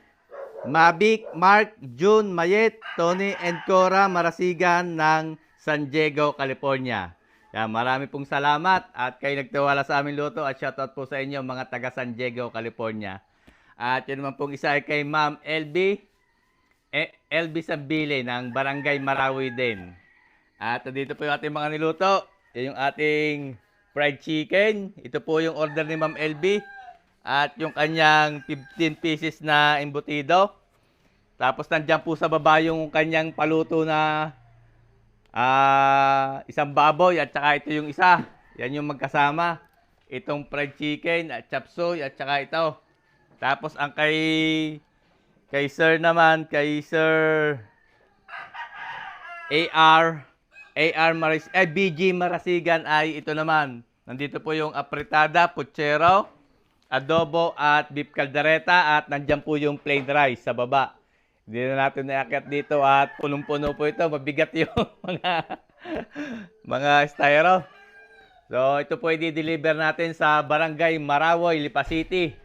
Mavic, Mark, June, Mayet, Tony, and Cora Marasigan ng San Diego, California. Yan, marami pong salamat at kayo nagtiwala sa aming luto at shoutout po sa inyo mga taga San Diego, California. At yun naman pong isa ay kay Ma'am LB Sambile ng Barangay Marawi din. At dito po yung ating mga niluto. Yan yung ating fried chicken. Ito po yung order ni Ma'am LB. At yung kanyang 15 pieces na embutido. Tapos nandyan po sa baba yung kanyang paluto na isang baboy at saka ito yung isa. Yan yung magkasama. Itong fried chicken at chop suey at saka ito. Tapos ang kay Sir naman, kay Sir BG Marasigan ay ito naman. Nandito po yung apritada, puchero, adobo at beef caldereta at nandyan po yung plain rice sa baba. Hindi na natin naakyat dito at punong-puno po ito. Mabigat yung mga styro. So ito po i-deliver natin sa Barangay Marawoy, Lipa City.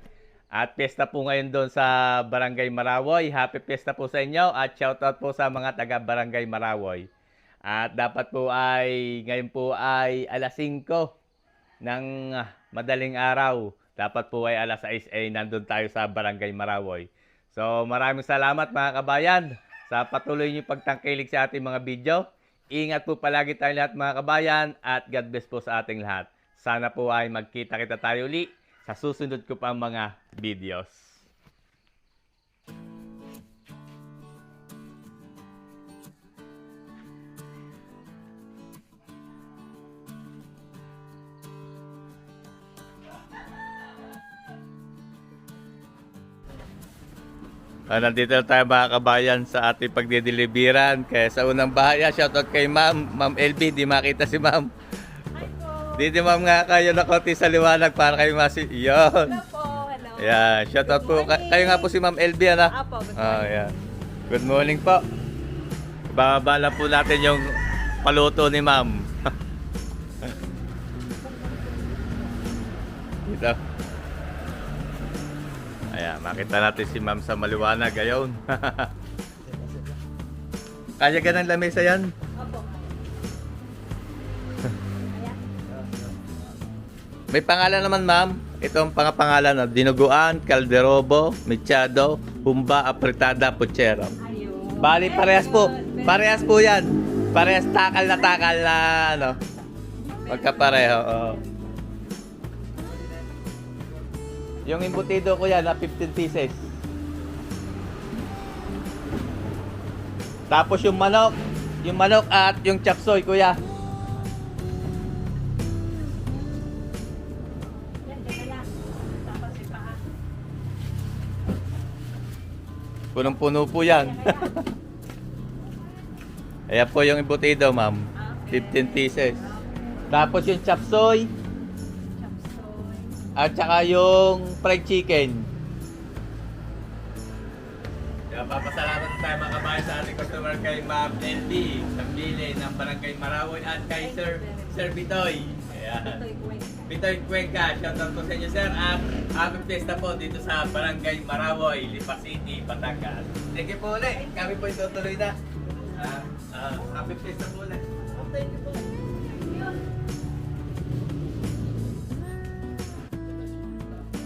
At piyesta po ngayon doon sa Barangay Marawoy. Happy piyesta po sa inyo at shoutout po sa mga taga Barangay Marawoy. At dapat po ngayon po ay alas 5 ng madaling araw. Dapat po ay alas 6 ay nandun tayo sa Barangay Marawoy. So maraming salamat mga kabayan sa patuloy niyong pagtangkilik sa ating mga video. Ingat po palagi tayo lahat mga kabayan at God bless po sa ating lahat. Sana po ay magkita-kita tayo uli sa susunod ko pang mga videos. Nandito na tayo mga kabayan sa ating pagdideliveran. Kaya sa unang bahaya, shoutout kay Ma'am LB. Di makita si Ma'am. Dito Ma'am nga kayo na konti sa liwanag para kayo Yun. Hello po, hello. Yeah, shoutout po. Kayo nga po si Ma'am LB, ano? Apo, good morning. Yeah. Good morning po. Bababa lang po natin yung paluto ni Ma'am. Dito. Ayan, makita natin si Ma'am sa maliwanag. Ayun. Kaya ka ng lamesa yan? Apo. May pangalan naman, Ma'am. Ito ang pangalan na dinuguan, kalderobo, mechado, humba, apretada, puchero. Ayun. Bali, parehas po. Parehas po yan. Parehas takal na ano. Magkapareho. Oh. Yung embutido ko yan na 15 pieces. Tapos yung manok at yung chop suey, kuya. Yan, dyan na lang. Tapos si paa. Punong-puno po yan. Ayan po yung embutido, ma'am. 15 pieces. Tapos yung chop suey. Chop suey. At saka yung fried chicken. Kaya papasalamat tayo mga kabayan sa ating customer kay Ma'am LB Sambile ng Barangay Marawoy at kay Sir Bitoy. Ayan. Ito'y kwenta. Bitoy Cuenca, shoutout po sa inyo sir at happy fiesta po dito sa Barangay Marawoy, Lipa City, Batangas. Thank you po ulit. Kami po itutuloy na. Happy fiesta po ulit. Thank you po.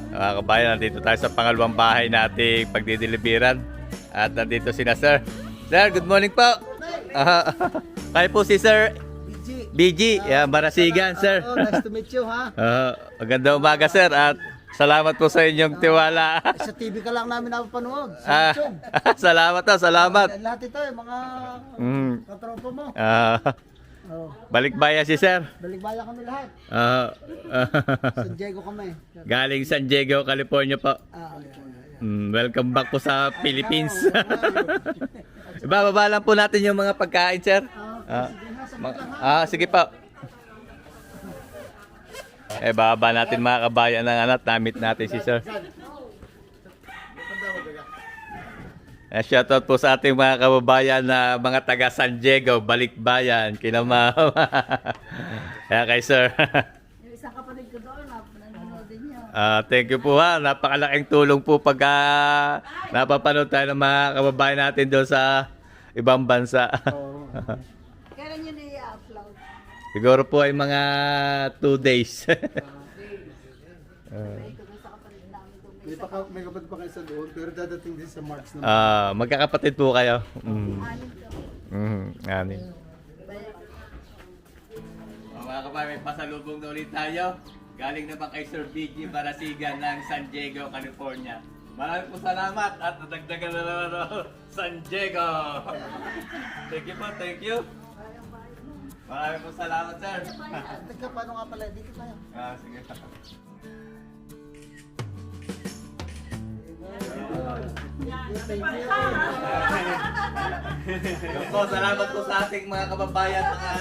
Mga kabayan, nandito tayo sa pangalawang bahay nating pagdideliveran. At nandito sina Sir. Sir, good morning po. Kayo po si Sir BG, Marasigan, Sir. Oh, nice to meet you, ha? Maganda umaga, Sir. At salamat po sa inyong tiwala. Sa TV ka lang namin napapanood. Sa YouTube. Salamat po, salamat. Lahat ito, mga katropa mo. Oh, Balikbayan si Sir. balikbayan kami lahat. San Diego kami. Galing San Diego, California po. Welcome back po sa Philippines. Ibababa lang po natin yung mga pagkain, Sir. Sige po. Bababa natin mga kabayan ng anak. Namit natin si Sir. Shoutout po sa ating mga kababayan na mga taga San Diego, Balikbayan, kina ma'am. Kaya kay sir. Yung isang kapatid ko doon, nanonood din yun. Thank you po ha. Napakalaking tulong po pag napapanood tayo ng mga kababayan natin doon sa ibang bansa. Kailan yun i-upload? Siguro po ay mga 2 days. Sabi ko doon sa kapatid namin doon. May kapatid pa kayo sa doon, pero dadating din sa March na. Magkakapatid po kayo. Anim doon. Anin. Mga kababayan, may pasalubong na ulit tayo. Galing naman kay Sir BG Marasigan ng San Diego, California. Maraming po salamat at nadagdagan na naman San Diego. Thank you po, thank you. Maraming po salamat, sir. Teka, paano nga pala? Dito tayo. Sige. Po, salamat po sa ating mga kababayan, mga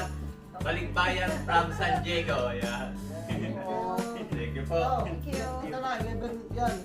balikbayan from San Diego. Yeah. Thank you po. Thank you. Ito na, 11 yan.